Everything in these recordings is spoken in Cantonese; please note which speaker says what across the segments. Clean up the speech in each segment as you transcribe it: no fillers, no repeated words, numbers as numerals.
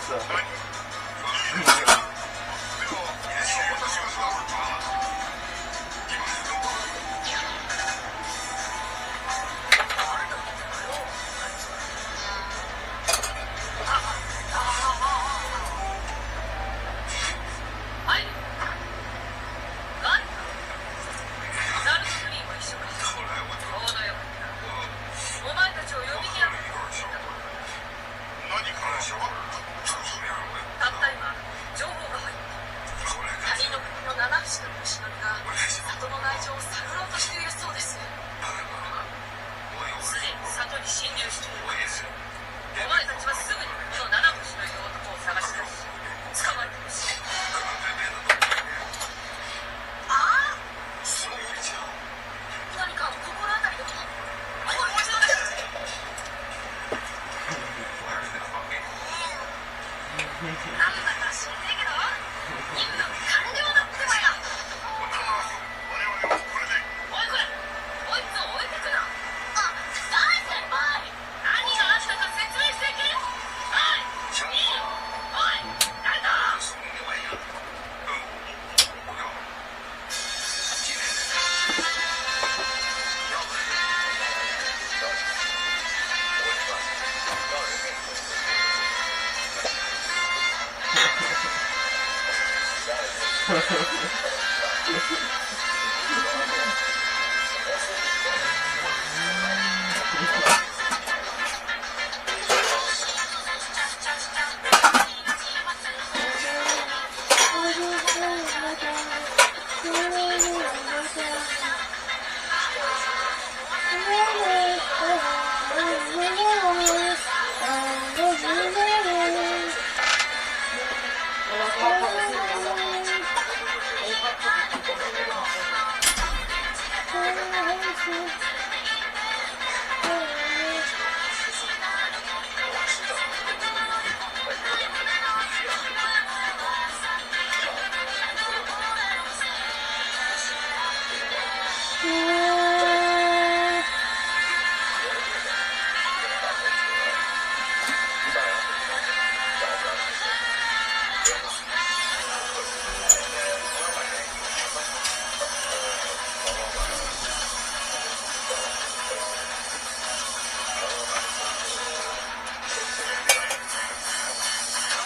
Speaker 1: 是。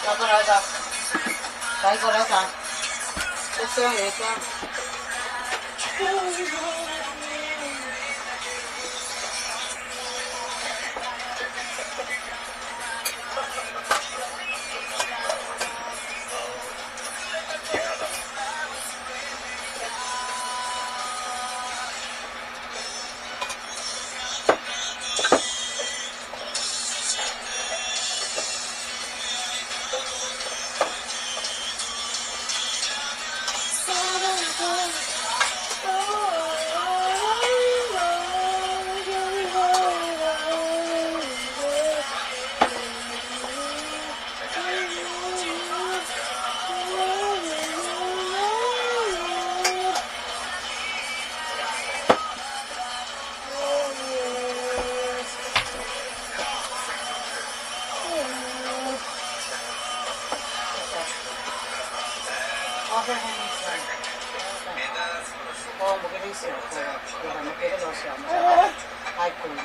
Speaker 2: 再过来一个，再过来一个，一箱一箱。我冇嗰啲時候過啦，又係冇記得有時候冇，太攰啦。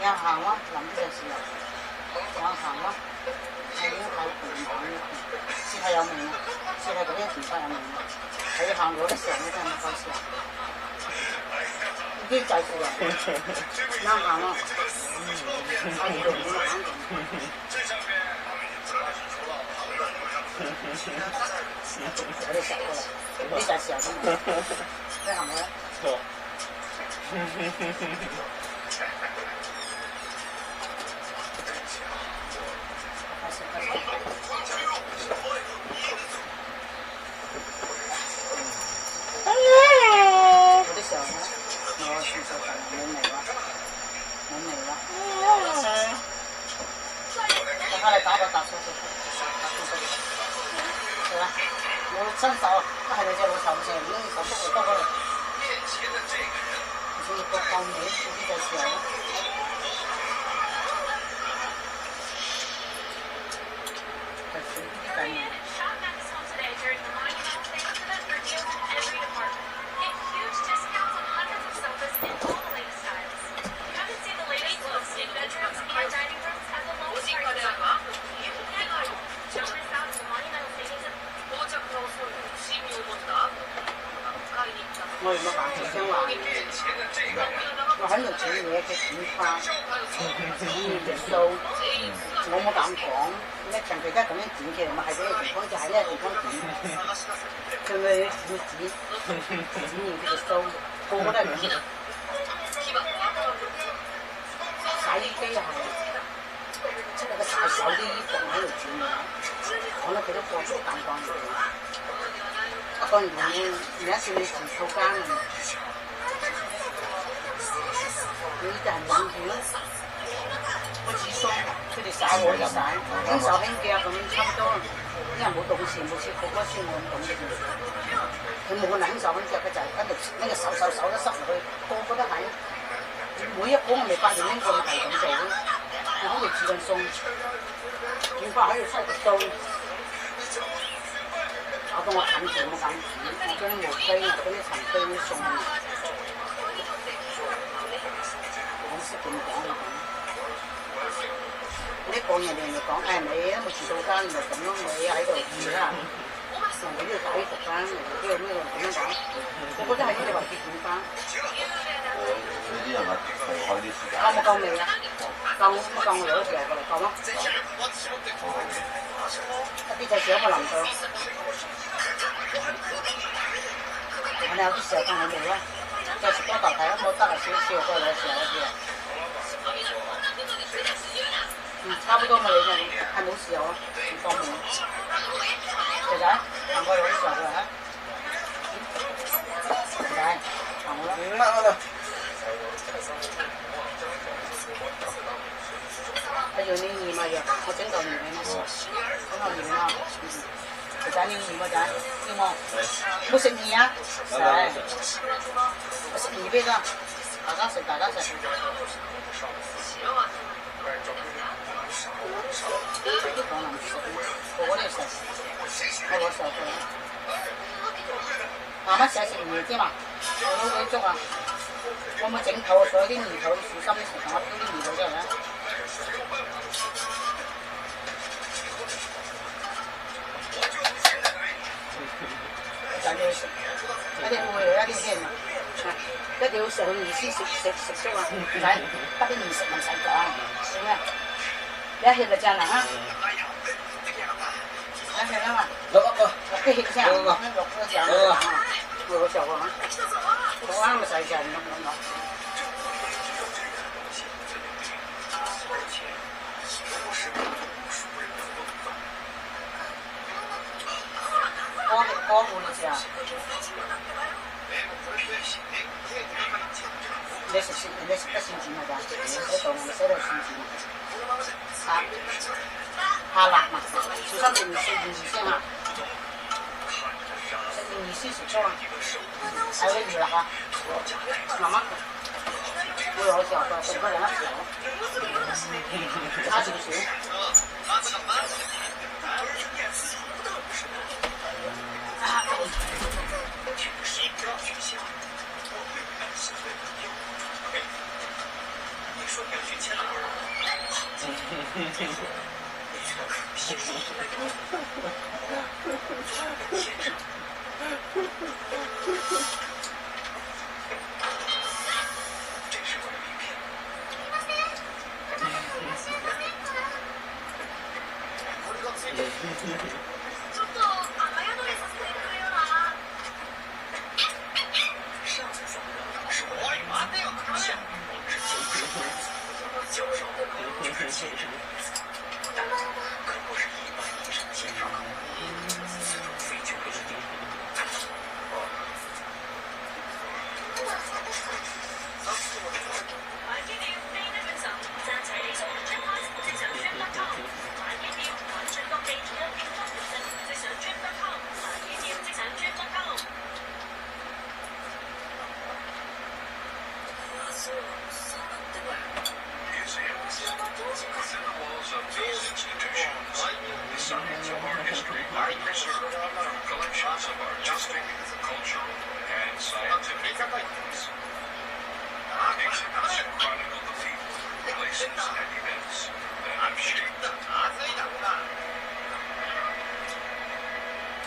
Speaker 2: 有行咯，諗呢隻時候，有行咯，係已經太攰唔行啦。先係有命啊，先係嗰啲唔得有命啊。係行嗰啲時候咧真係冇夠時候，已經制住啦。有行咯，太攰唔行。我哋食過啦，呢就係時候先。你行唔去？錯。嗰啲時候咧，我算數㗎，冇味啦，冇味啦。我睇你打個搭數先，搭數先。係啦，我親手，一係你隻老頭成呢手篤嚟篤去。所以個鋼尾呢啲就時候咧。有冇辦法想話？我喺度整嘢，佢剪花，條數，我冇膽講。咧長期都係咁樣剪嘅，咪係呢個地方就喺呢個地方剪，佢咪要剪完佢就數，個個都係咁。洗衣機係，即係個大手啲衣服喺度剪嘅，我咧佢都過足眼光嘅。當然有一次你住套間，你就係諗住個紙箱，佢哋洗我就洗，輕手輕腳咁差唔多，因為冇動詞冇切好多先冇咁動詞。佢冇可能輕手輕腳，佢就係跟住拎個手都塞落去，個個都係。每一個我未發現拎過咪係咁做咯，我喺度煮緊餸，見翻喺度出個刀。搞到我近住冇敢煮，我將啲毛飛啊，嗰啲塵飛啲餸，我唔識點講啦咁。你講人哋講，你都冇住到間，咪咁樣你喺度住啦。人哋呢度打衣服間，人哋呢度咁樣講，我覺得喺呢個位置點翻。
Speaker 1: 呢啲人咪離開啲時間。
Speaker 2: 夠冇夠味啊？夠我攞時間過嚟夠嗎？一啲就少個淋到。我哋有啲時候仲係味啦，再食多嚿睇都冇得啊，少少過攞時候嗰啲啊。差不多咪你係冇時候啊，唔放門。仔仔，行過攞啲時候過嚟啊！仔仔，行過啦。
Speaker 1: 唔乜啦。
Speaker 2: 我要你鹽啊藥，我整嚿鹽俾你，整嚿鹽啊！仔你鹽啊仔，要冇？冇食鹽啊？係，我食鹽俾啦，大家食。啲講能食，個個都要食，我食佢。慢慢食鹽啫嘛，我攞啲粥啊，我冇整透所有啲麵頭，小心啲食，我丟啲麵頭出嚟啊！一定要食，一定會有一啲先啊！一定要上意先食粥啊！唔使得啲唔食唔使講，係咩？你一吃就正啦啊！一吃啦嘛，落啲血先，落啲醬啊，落咗啊！好啱咪洗淨咁。我會食啊！你食得先剪㗎咋？你寫到先剪啊！怕辣嘛，小心食鹽先啊！食鹽先食粥啊！係嗰啲辣啊！慢慢會有時候就食嗰兩粒少，差少少。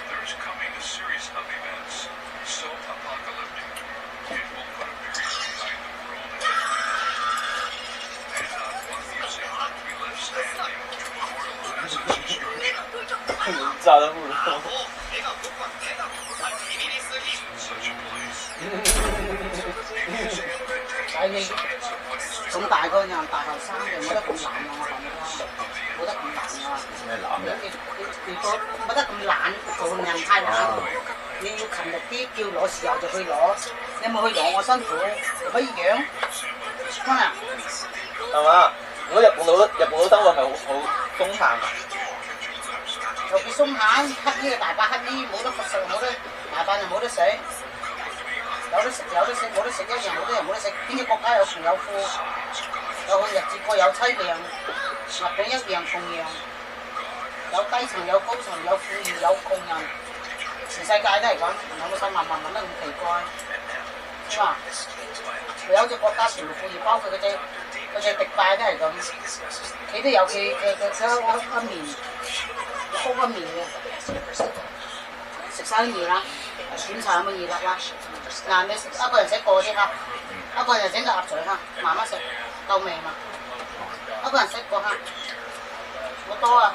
Speaker 3: There's coming a series of events so apocalyptic 啥都不如。
Speaker 2: 但係你咁大個人大後生嘅，冇得咁懶啊！我講你聽，冇得咁懶啊！
Speaker 1: 咩男嘅？
Speaker 2: 你冇得咁懶，做人太懶。你要勤力啲，叫攞時候就去攞。你冇去攞，我辛苦，可以養。真係。
Speaker 3: 係嘛？如果日本佬生活係好鬆懈㗎。
Speaker 2: 又幾鬆懈，乞衣大把乞衣，冇得食，冇得大飯就冇得食。有得食，冇得食一樣，好多人冇得食。邊個國家有窮有富，有日子過有淒涼，日本一樣同樣，有低層有高層，有富裕有窮人，全世界都係咁，唔係冇手慢慢問得咁奇怪，係嘛？有隻國家全部富裕，包括嗰隻迪拜都係咁，佢都有佢一面，煲一面嘅，食晒啲麵啦，點茶有冇熱辣啦？嗱，你食一個人食個先嚇，一個人整個鴨嘴嚇，慢慢食，夠味嘛？一個人食個嚇，好多啊！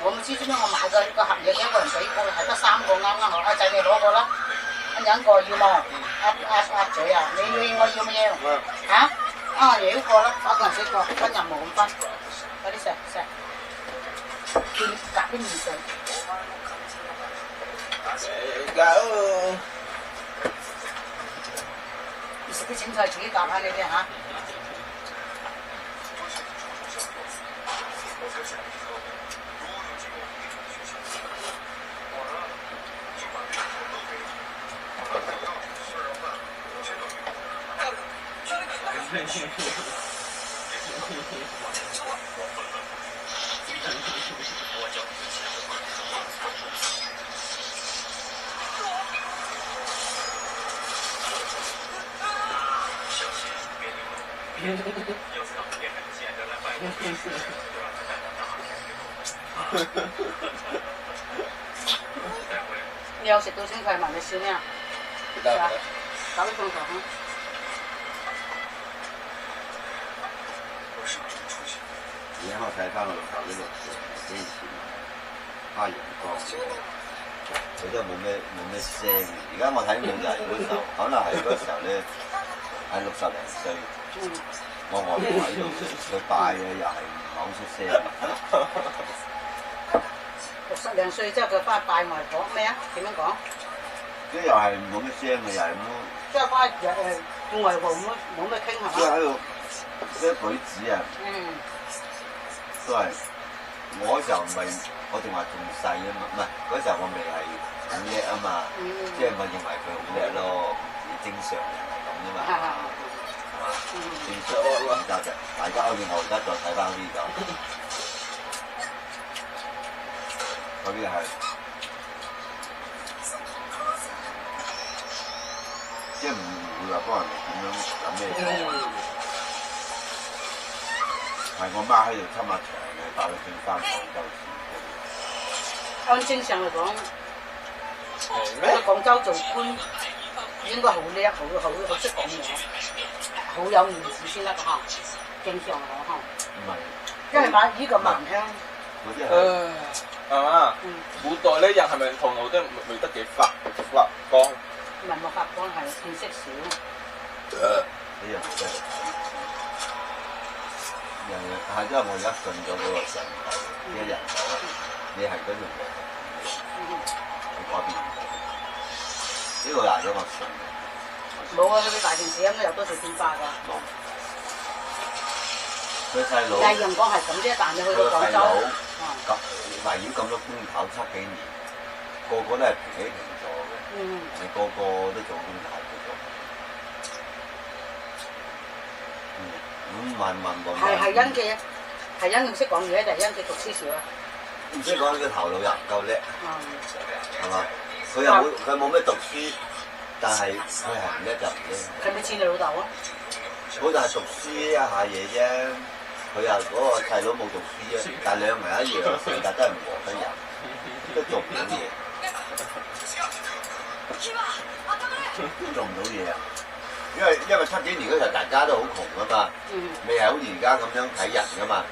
Speaker 2: 我唔知點解我買個盒嘢，幾個人俾我係得3個啱啱好。阿仔你攞個啦，一人一個要冇？鴨嘴啊，你我要唔要？嚇？啊，要個啦，一個人食個，分任務咁分，快啲食，見夾啲麵食。食啲整菜自己夾下你哋嚇。你有食到青菜嘛？你笑咩啊？係啊，搞啲餸頭嚇。
Speaker 1: 然後睇翻我頭呢個之前花陽光，佢都冇咩聲。而家我睇冇就係嗰時候，可能係嗰時候咧係60零歲，我外婆喺度，佢拜嘅又係唔講出聲。
Speaker 2: 60零歲之後佢翻去拜外婆咩啊？點樣講？
Speaker 1: 即係又係冇乜聲嘅，又係咁。
Speaker 2: 即係翻見外婆冇咩傾係嘛？
Speaker 1: 即係喺度啲舉止啊！都係我嗰時候咪，我仲話仲細啊嘛，唔係嗰時候我未係好叻啊嘛，即係我認為佢好叻咯，正常人係咁啫嘛，係嘛？正常而家就大家好似我而家再睇翻呢個，嗰啲係即係唔會話幫人哋點樣有咩錯。係我媽喺度侵下牆嘅，帶佢轉翻廣州市。
Speaker 2: 按正常嚟講，喺廣州做官應該好叻，好識講嘢，好有面子先得㗎嚇。正常嚟講嚇。
Speaker 1: 唔係。
Speaker 2: 因為買呢個聞香。
Speaker 1: 嗰啲係。
Speaker 3: 係嘛？古代咧人係咪頭腦都未得幾發光？
Speaker 2: 唔係冇發光，係見識少。
Speaker 1: 呢樣真係。係因為我而家信咗嗰個上帝，呢一人你係嗰種人，你改變唔到。呢個係咗我信嘅。
Speaker 2: 冇啊！佢大城市應該有多少變化㗎？
Speaker 1: 冇。佢細佬。
Speaker 2: 但係陽光係咁啫，但你去到廣州，
Speaker 1: 咁圍繞咁多官考7幾年，個個都係平起平坐嘅，你個個都做官考嘅做。
Speaker 2: 係因佢，係因佢識講嘢，定係因佢讀書少啊？
Speaker 1: 唔識講，佢頭腦又唔夠叻，係嘛？佢冇咩讀書，但係佢係唔叻就唔叻。
Speaker 2: 佢咪似你老豆啊？
Speaker 1: 老豆係讀書一下嘢啫，佢又嗰個細佬冇讀書啫，但係兩個人一樣，性格都係唔和得人，都做唔到嘢，做唔到嘢啊！因為7幾年嗰陣大家都好窮啊嘛，未係好似而家咁樣睇人噶嘛，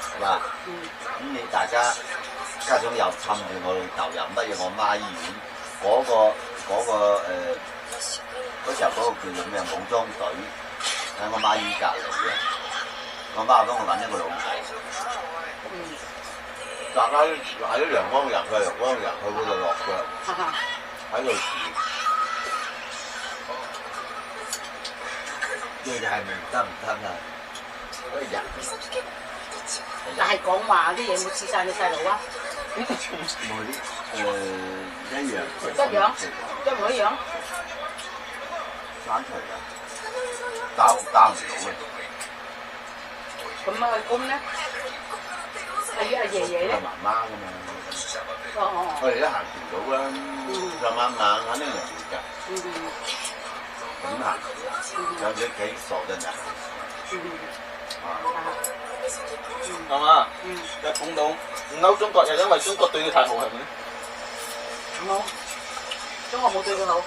Speaker 1: 係嘛？咁你大家加上又氹住我老豆，又乜嘢我媽醫院嗰、嗰時候嗰個叫做咩武裝隊喺我媽醫院隔離嘅，我媽幫我揾一個老婆，大家喺陽光人，佢係陽光人，佢嗰度落腳喺度住，你哋係咪唔得啊？嗰個人。
Speaker 2: 但係講話啲嘢冇似晒你細路啊？
Speaker 1: 冇啲一樣，
Speaker 2: 一模一樣。
Speaker 1: 生出嚟㗎，交唔到嘅。
Speaker 2: 咁啊，阿公咧，阿爺爺咧，
Speaker 1: 媽媽㗎嘛。
Speaker 2: 哦。
Speaker 1: 我哋都行唔到啦，就晚晚肯定嚟㗎。點行？有啲幾傻真係。
Speaker 3: 係嘛？日本佬唔嬲中國，又因為中國對佢太好，係咪咧？
Speaker 2: 冇，中國冇對佢好。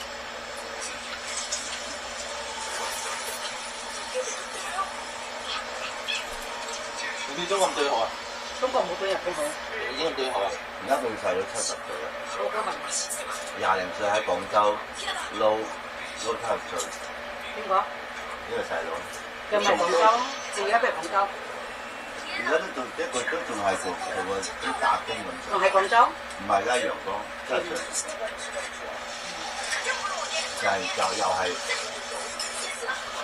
Speaker 3: 你中國唔對佢好啊？
Speaker 2: 中國冇對日本好。
Speaker 3: 已經唔對佢好啊？
Speaker 1: 而家對細佬70歲啦。
Speaker 2: 我都係。
Speaker 1: 20零歲喺廣州撈70歲。
Speaker 2: 邊個？
Speaker 1: 呢個細佬。
Speaker 2: 又唔係廣州，而家都係廣州。
Speaker 1: 而家都仲一個都仲係做個啲打工咁。
Speaker 2: 仲喺廣州？
Speaker 1: 唔係，而家陽光70歲。又係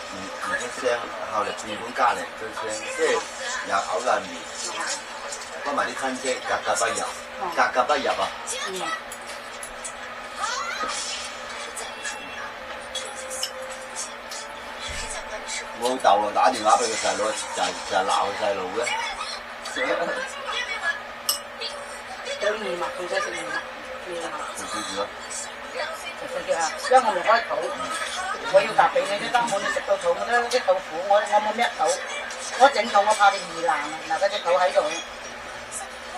Speaker 1: 唔出聲，後嚟變本加厲唔出聲，即係又嘔爛面，幫埋啲親戚格格不入，格格不入啊！我老豆啊打電話俾個細佬，就係鬧佢細路嘅。
Speaker 2: 有面嘛？佢仔食面嘛？面啊！
Speaker 1: 食少少咯。
Speaker 2: 食少少啊！因為我未開肚，我要夾俾你啲根本你食到肚，我都啲豆腐我冇搣肚，我整肚我怕你易爛啊！嗱，嗰隻肚喺度，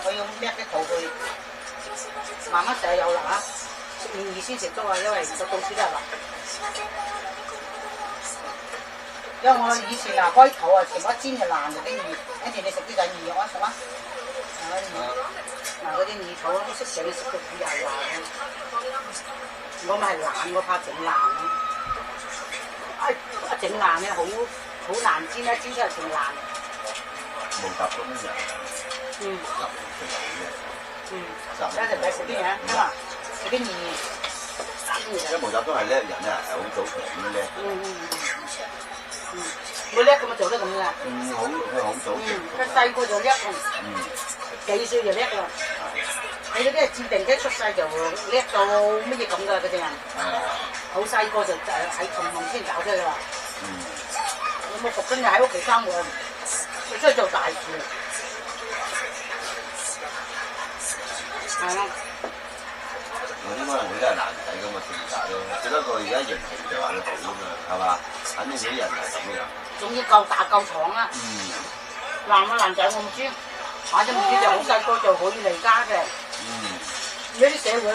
Speaker 2: 我要搣啲肚去，慢慢食有辣啊！食麵易先食粥啊，因為個到處都係辣。因為我以前啊開肚啊，全部一煎就爛咗啲魚，跟住你食啲就魚肉啊，食啊！嗱嗰啲魚肚都識整，識到佢又爛嘅。我咪係懶，我怕整爛咯。一整爛咧，好難煎啦，煎出嚟全爛。
Speaker 1: 冇夾中人。
Speaker 2: 一陣仔食啲嘢啊嘛，食啲麵。
Speaker 1: 因為毛澤東係叻人啊，係好早期咁叻。
Speaker 2: 佢叻咁啊，做得咁㗎。
Speaker 1: 佢好早期。
Speaker 2: 佢細個就叻喎。幾歲就叻啦。你嗰啲係自定嘅出世就叻到乜嘢咁㗎嗰啲人，好細個就喺從農先搞出嚟啦。有冇復根就喺屋企生活，佢出去做大事。係咯。
Speaker 1: 嗰啲可能佢都係男仔咁嘅性格咯，只不過而家形形就話佢好啊嘛，係嘛？肯定啲人係咁樣。總之夠打夠闖啦。男仔我唔知，反正唔知就好細個就可以離家嘅。如果啲社會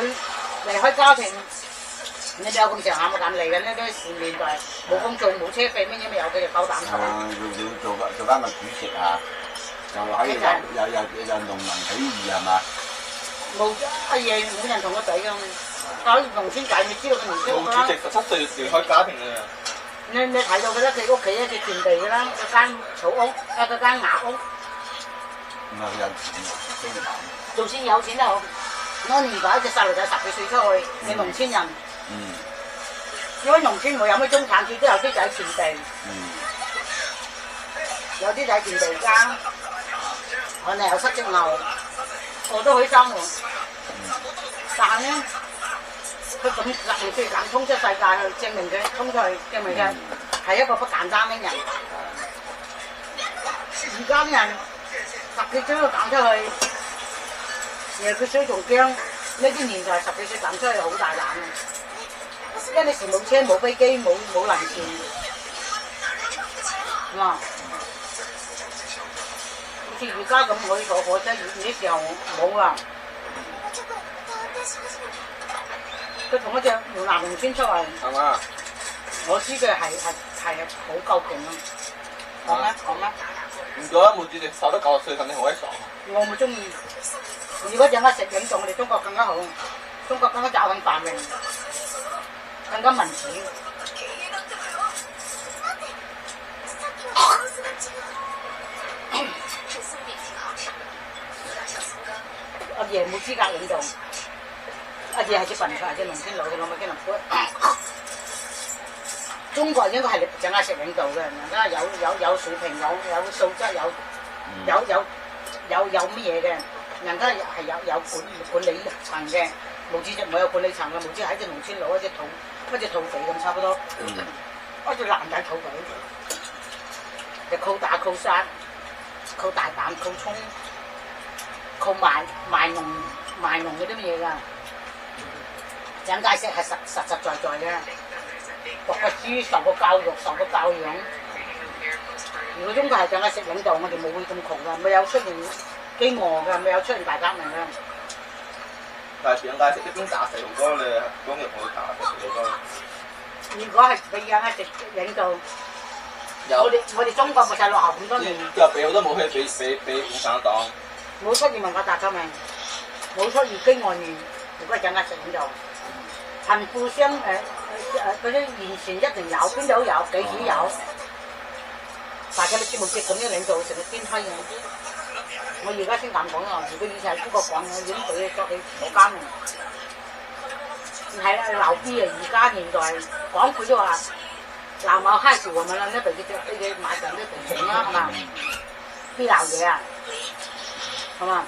Speaker 1: 離開家庭，你哋有咁上下冇敢嚟嘅呢？嗰啲年代冇工做冇車費，乜嘢咪有佢就夠膽闖。要做翻個主席啊！又喺有農民起義係嘛？冇阿爺冇人同個仔㗎，搞農村仔，你知道個農村啦。主席17歲離開家庭㗎。你睇到㗎啦，佢屋企一隻田地㗎啦，嗰間草屋，嗰間瓦屋。唔係有錢嘅，就算有錢都好。我年代一隻細路仔10幾歲出去，你農村人。如果農村冇有咩中產處，都有啲仔田地。有啲仔田地耕，可能有7隻牛，我都可以生活。但係咧，佢咁10幾歲敢衝出世界去證明佢衝出去，證明佢係一個不簡單嘅人。而家啲人10幾歲都敢出去，而佢衰仲驚。呢啲年代10幾歲敢出去好大膽啊！因為你時冇車冇飛機冇能線，嗱，好似而家咁可以坐火車，呢時候冇啊。佢同一隻湖南農村出嚟，係嘛？我知佢係好夠勁啊！講啦。唔覺得毛主席受得90歲肯定好鬼爽。我唔中意，
Speaker 2: 如果陣間食領導，我哋中國更加好，中國更加走向繁榮，更加民主。阿爺冇資格領導，阿爺係隻笨材，係隻農村佬，佢攞咪幾能杯。中國應該係陣間食領導嘅，人家有水平，有素質，有乜嘢嘅，人家係有管理層嘅，毛主席冇有管理層嘅，毛主席係隻農村佬，一隻土匪咁差不多，一隻爛仔土匪，就靠打靠殺，靠大膽靠衝，靠賣農嗰啲乜嘢㗎，蔣介石係實在嘅。讀過書，受過教育，受過教養。如果中國係蔣介石領導，我哋冇會咁窮㗎，未有出現飢餓㗎，未有出現大革命㗎。
Speaker 3: 但係蔣介石一邊打細路哥，你講入去打細路哥。
Speaker 2: 如果係俾蔣介石領導，我哋中國咪就落後咁多年。
Speaker 3: 就俾好多武器俾共產黨。
Speaker 2: 冇出現文化大革命，冇出現飢餓年。如果係蔣介石領導，貧富嗰啲完全一定有，邊度有幾時有？大家都知冇知咁樣領導成個天梯嘅。我而家先敢講啊！如果以前係中國講嘅，已經俾佢捉起坐監嘅。係啦，鬧啲啊！而家現在講佢都話鬧我開始我們啦，呢度佢買定啲地錢啦，係嘛？邊鬧嘢啊？係嘛？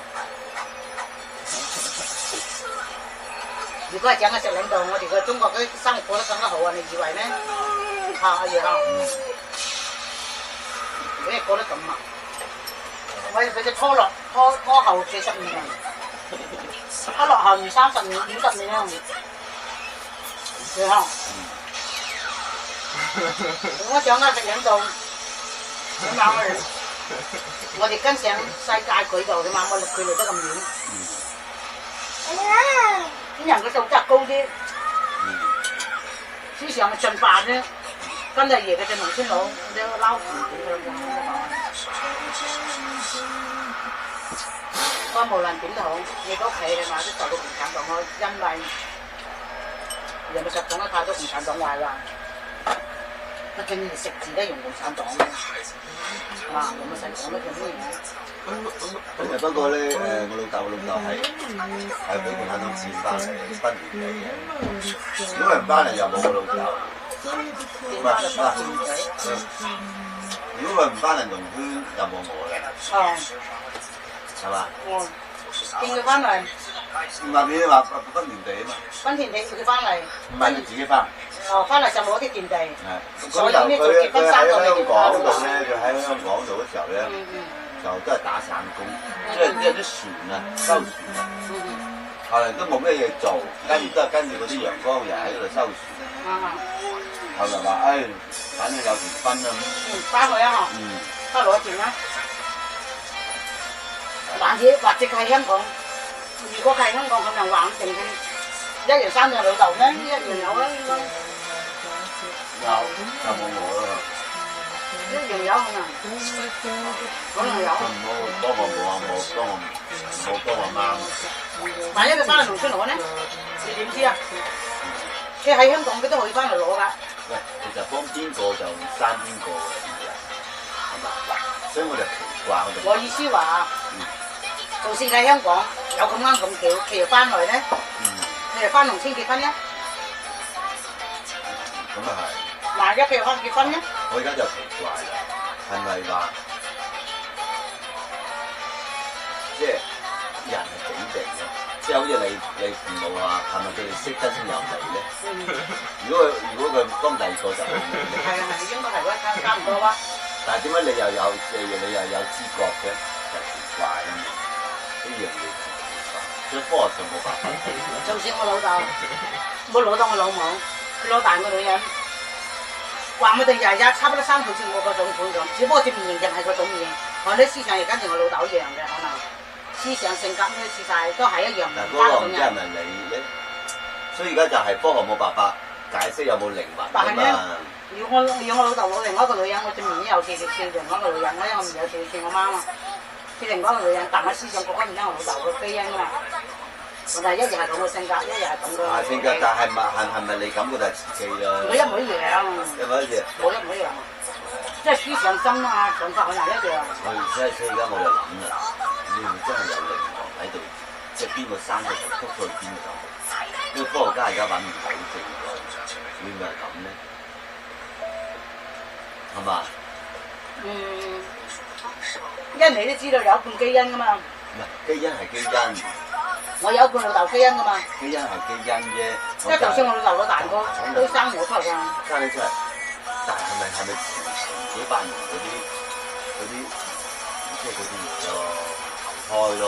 Speaker 2: 如果係蔣介石領導，我哋嘅中國嘅生活過得更加好啊！你以為咧？嚇阿爺啊！如果係過得咁啊，我哋俾佢拖後40年，拖落後30年、50年啊！你睇，如果蔣介石領導，起碼我哋跟上世界軌道，起碼我哋佢離得咁遠。啲人嘅素質高啲，思想嘅進化啫，跟住爺嘅隻農村佬，你撈唔掂佢咁講。不過無論點都好，你個屋企係嘛都受到共產黨嘅，因為人哋實講得太多共產黨壞話，畢竟你食字都用共產黨嘅，嗱我咪成日講得咁咩嘢？
Speaker 1: 不過咧，我老豆係俾共產黨錢翻嚟分年利嘅，如果唔翻嚟又冇我老豆。如果佢唔翻嚟農村又冇我嘅，係嘛？
Speaker 2: 見佢翻嚟，
Speaker 1: 唔係你話分田地啊嘛？
Speaker 2: 分田地佢翻嚟，
Speaker 1: 唔係佢自己翻。
Speaker 2: 翻嚟就冇啲田地。
Speaker 1: 嗰時候佢喺香港度咧，佢喺香港度嘅時候咧。就都係打散工，即係啲船啊，收船啊，後來都冇咩嘢做，跟住都係跟住嗰啲陽光人喺嗰度收船。後來話反正有條分啦咁。
Speaker 2: 翻去啊！翻攞錢啦！或者喺香港，如果喺香港咁樣玩定一人生兩老豆咧，一樣有啦。
Speaker 1: 有就冇我啦。
Speaker 2: 一樣有可能有。
Speaker 1: 冇幫我冇啊，冇幫我媽。
Speaker 2: 萬一佢翻嚟農村攞咧，你點知啊？佢喺香港佢都可以翻嚟攞㗎。
Speaker 1: 喂，其實幫邊個就生邊個嘅，係嘛？所以我就奇怪
Speaker 2: 我意思話，就算喺香港有咁啱咁巧，佢又翻嚟咧，佢又翻農村結婚咧。
Speaker 1: 咁啊係。
Speaker 2: 嗱，一譬如翻結婚咧，
Speaker 1: 我而家就奇怪啦，係咪話即係人係整定嘅？即係好似你父母啊，係咪佢哋識得先有你咧？如果佢幫第二個就冇你。
Speaker 2: 係啊，應該係嗰差唔多啦。
Speaker 1: 但係點解你又有知覺嘅？就奇怪啦，呢樣嘢奇怪，所以科學上冇辦法。
Speaker 2: 就算我老豆我老母，佢攞大個女人。話我哋日日差不多生好似我個總統咁，只不過隻面型就係個種面，我啲思想又跟住我老豆一樣嘅，可能思想性格呢啲事都係一樣。
Speaker 1: 但係嗰個唔知係咪你咧？所以而家就係科學冇辦法解釋有冇靈魂啊嘛。
Speaker 2: 要我老豆攞另外一個女人，我隻面又似另外一個女人，因為我面有似我媽嘛。決定講個女人，但係思想各方面咧，我老豆個基因啊嘛，我係一樣係咁嘅性格，一樣係咁嘅。
Speaker 1: 性格，但係咪你感覺就係自己啦？
Speaker 2: 唔一模一樣。
Speaker 1: 一模一樣。
Speaker 2: 冇一模一樣，即係思想心啊，想法可能一樣。
Speaker 1: 所以而家我就諗啦，會唔會真係有靈魂喺度？即係邊個生咗就撲咗去邊度？因為科學家而家揾唔到證據，會唔會係咁咧？係嘛？
Speaker 2: 因為你都知道有一半基因噶嘛。
Speaker 1: 唔係基因係基因。
Speaker 2: 我有一半老豆基因噶嘛。
Speaker 1: 基因係基因啫。
Speaker 2: 即係就算我老豆個大哥都生我出嚟㗎。
Speaker 1: 生你出嚟，但係咪前幾百年嗰啲即係嗰啲嘢咯，開咯。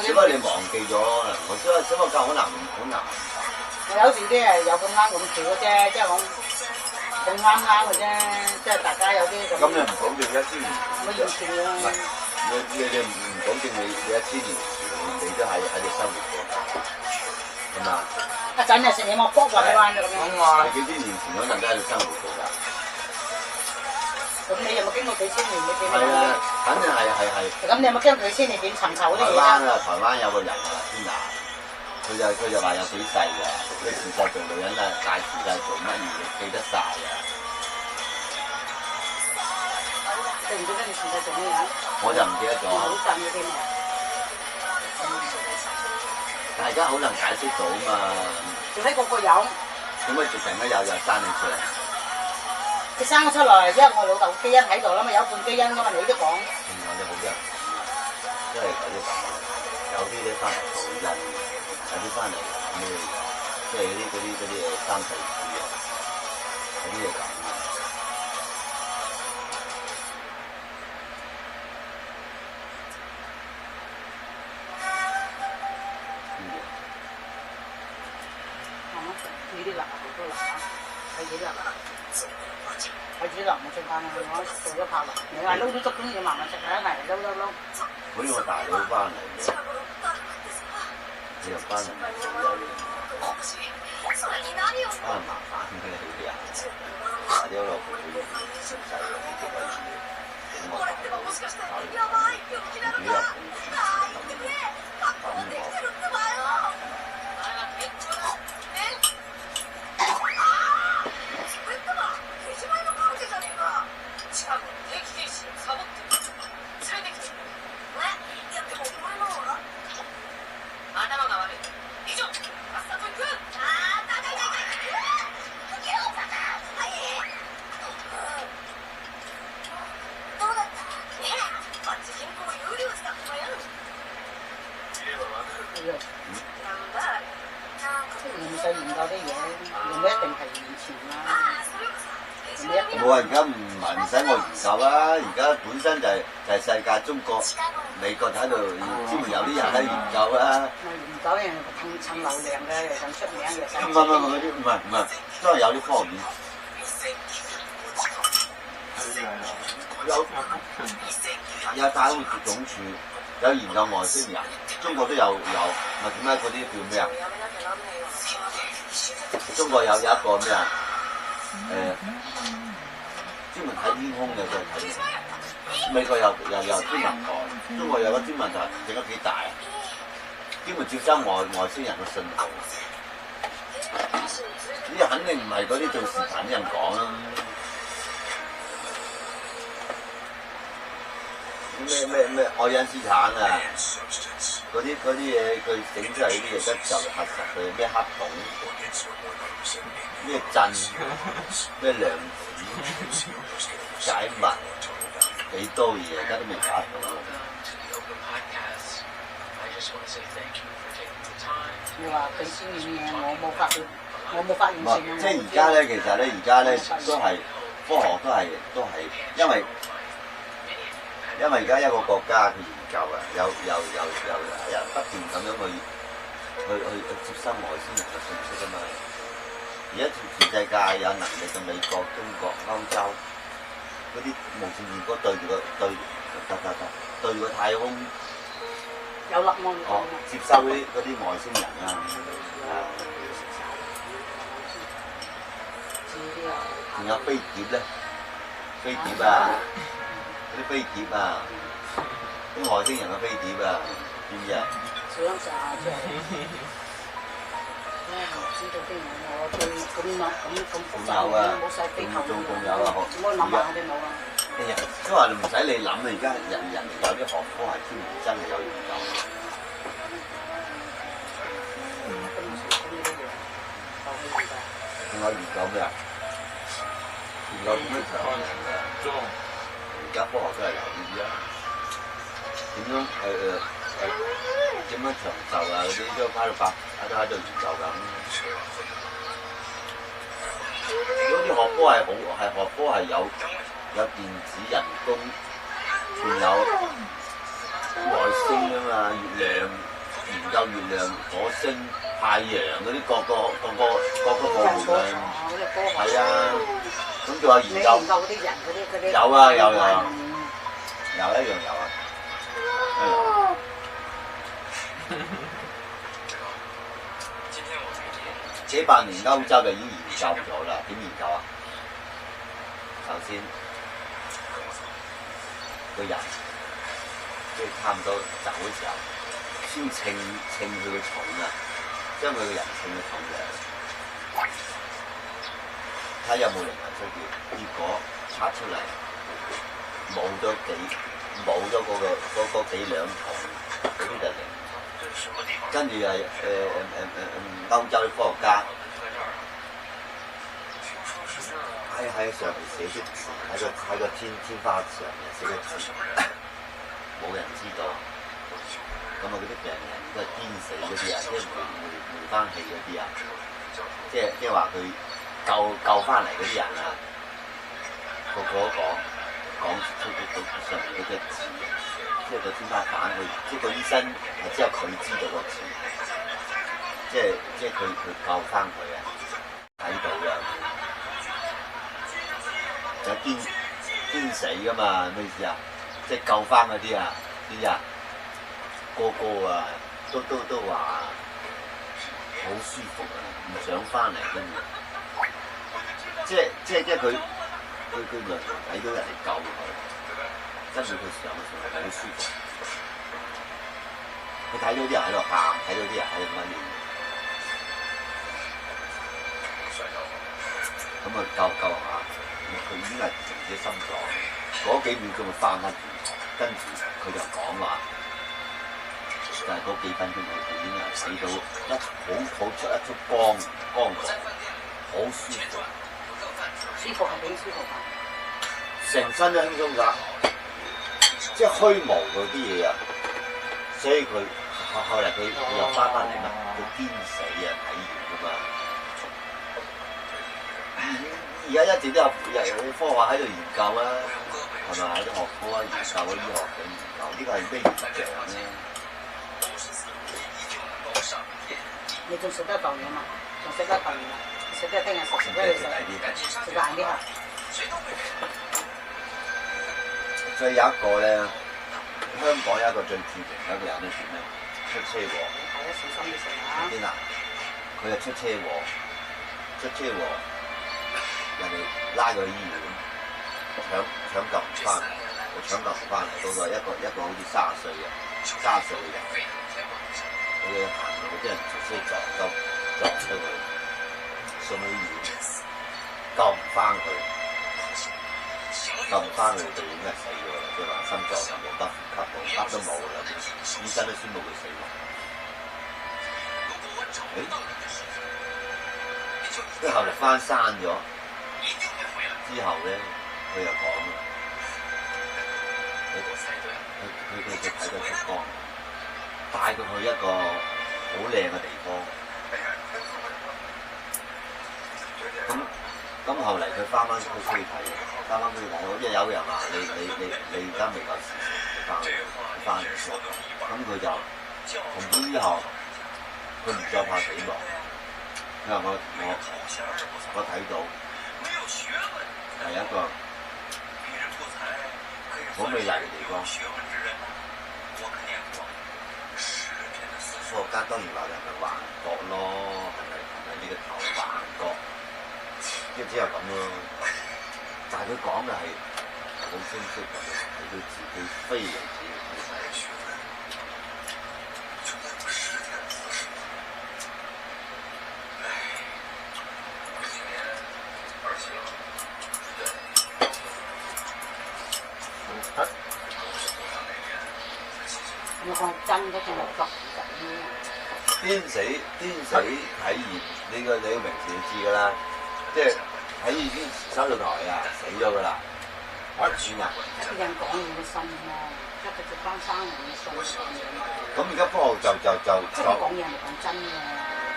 Speaker 1: 只不過你忘記咗啦，我只不過好難。
Speaker 2: 我有時啲係有咁啱咁巧嘅啫，即係講咁啱嘅啫，即係大家有啲咁。
Speaker 1: 咁你唔保證1000年？
Speaker 2: 我完全啊！
Speaker 1: 你唔保證你1000年前你都喺度生活過，係嘛？
Speaker 2: 一陣就食嘢我卜話你話咁樣。
Speaker 1: 你幾千年前可能都喺度生活過㗎。
Speaker 2: 咁你有冇經過幾千年嘅變化？
Speaker 1: 係啊，肯定係。
Speaker 2: 咁你有冇經過幾千年點尋求嗰啲嘢
Speaker 1: 啊？台灣有個人啊，天娜，佢就話有幾世㗎，佢前世做女人啊，大前世做乜嘢記得晒㗎。
Speaker 2: 記唔記得你前世做咩嘢？
Speaker 1: 我就唔記得咗。
Speaker 2: 好震嘅添啊！
Speaker 1: 大家好難解釋到嘛。
Speaker 2: 做喺個有。
Speaker 1: 點解突然間又生你出嚟？
Speaker 2: 佢生咗出嚟，因為我老豆基因喺度啦嘛，有一半基因噶嘛，你都講。
Speaker 1: 有啲好人，即係有啲咧翻嚟做人，有啲翻嚟咩即係嗰啲三世子啊，嗰啲嘢咁。
Speaker 2: 呢啲辣好多辣啊！係幾辣啊？係煮腍我最怕我做咗拍啦。你話撈啲粥咁要慢慢食啊，係撈。
Speaker 1: 好似我大佬翻嚟嘅，你又翻嚟唔做嘢，麻煩嘅呢啲人，打咗落去食曬呢啲鬼嘢，咁我大佬搞嚟煮入唔使研究啲嘢，唔一定係以前啦。冇啊！而家唔使我研究啦，而家本身就係世界中國、美國喺度專門有啲人喺研究啦。研究人蹭流量嘅，又想出名又想。唔係，都係有啲科學院。有大陸總署有研究外星人，中國都有，咪點解嗰啲叫咩啊？中國有一個咩啊？專門睇天空嘅就睇，美國有天文台，中國有個天文台整得幾大啊！專門接收外星人嘅信號。呢個肯定唔係嗰啲做視頻啲人講啦。咩愛因斯坦啊，嗰啲嘢佢整出嚟呢啲嘢，就核實佢咩黑洞、咩震、咩量子、解密幾多嘢，而家都未解到。你話佢先嘅嘢，我冇發現性。即係而家咧，其實咧，而家咧都係科學都係，因為而家一個國家嘅研究啊，有不斷咁樣去接收外星人嘅信息啊嘛。而家全世界有能力嘅美國、中國、歐洲嗰啲無線電波對住個太空有粒芒接收嗰啲外星人啊，仲有飛碟咧，飛碟啊！嗰啲飛碟啊，啲外星人嘅飛碟啊，知唔知啊？
Speaker 2: 想炸真係，唉，唔知道啲嘢我對咁複雜嘅冇晒地球，
Speaker 1: 仲有啊，
Speaker 2: 我諗下我哋冇啊。
Speaker 1: 哎呀，即係話你唔使你諗啊，而家人哋有啲學科係專門真係有研究。仲有研究咩啊？研究點樣長命㗎？而家科學都係有呢啲啊。點樣點樣長壽啊？嗰啲都喺度研究緊。如果啲學科係有電子、人工，仲有外星啊嘛，月亮研究月亮、火星、太陽嗰啲各個部門啊，係啊，咁仲有研究
Speaker 2: 嗰啲人嗰啲
Speaker 1: 有啊有啊，有一樣有啊。這8年歐洲就已經研究咗啦，點研究啊？首先個人即係差唔多走嘅時候，先稱佢嘅重啊，將佢嘅人稱嘅重量，睇有冇靈魂出現。結果測出嚟冇咗嗰幾兩重，嗰啲就靈。跟住係歐洲啲科學家喺上面寫啲字，喺個天花上面寫啲字，冇人知道。咁啊，嗰啲病人都係癲死嗰啲啊，即係回翻氣嗰啲啊，即係話佢救翻嚟嗰啲人啊，個講出上面嗰隻字。即係個天花板，即係個醫生係只有佢知道個字，即係佢救翻佢啊，睇到嘅，就堅死噶嘛，咩意思啊？即係救翻嗰啲啊，啲啊，個啊，都話好舒服啊，唔想翻嚟跟住，即係佢兩睇到人哋救佢。跟住佢上係好舒服，佢睇到啲人喺度喊，睇到啲人喺度乜嘢，咁啊救下，佢已經係停止心臟，嗰幾秒鐘佢翻返轉，跟住佢就講話，就係嗰幾分鐘佢已經係睇到好出一束光芒，好舒服，
Speaker 2: 舒服係幾舒服啊？
Speaker 1: 成身都輕鬆㗎。即係虛無嗰啲嘢啊，所以佢後嚟佢又翻返嚟嘛，佢堅死啊體驗㗎嘛。而家一直都有科學喺度研究啊，係咪？喺啲學科啊研究啊醫學嘅研究，呢個係咩現象咧？
Speaker 2: 你仲食得嚿嘢嘛？仲食得嚿嘢嘛？食得聽日食得食大啲嚇。
Speaker 1: 所以有一個咧，香港有一個最著名嘅一個人咧，咩？出車禍。
Speaker 2: 大家小心啲食啊！
Speaker 1: 邊啊？佢就出車禍，人哋拉佢去醫院，搶救唔翻嚟，佢搶救唔翻嚟，嗰個一個好似30歲嘅人，佢行路俾人直車撞出去，送去醫院，救唔翻佢。救唔翻佢就已經係死咗啦，即係話心臟又冇得呼吸，呼吸都冇啦，醫生都宣布佢死亡。跟住後嚟翻生咗，之後咧佢又講啦，佢睇到出光，帶佢去一個好靚嘅地方。咁後嚟佢翻去睇，好似有人話你而家未夠時辰翻嚟，咁佢就從此之後，佢唔再怕死亡。佢話我睇到係一個好美麗嘅地方。科學家當然話係咪幻覺咯，係咪呢個頭幻覺？即係只係咁咯，但係佢講嘅係好清晰咁睇到自己飛嚟自己睇睇。
Speaker 2: 我講真嗰種係急
Speaker 1: 癲死體驗，你個平時就知㗎啦，即係喺已經收到台啊，死咗㗎啦，算啊！
Speaker 2: 一個人講嘢嘅心咯，一個就翻生人嘅心
Speaker 1: 咁而家科學就
Speaker 2: 即係講嘢係講真嘅。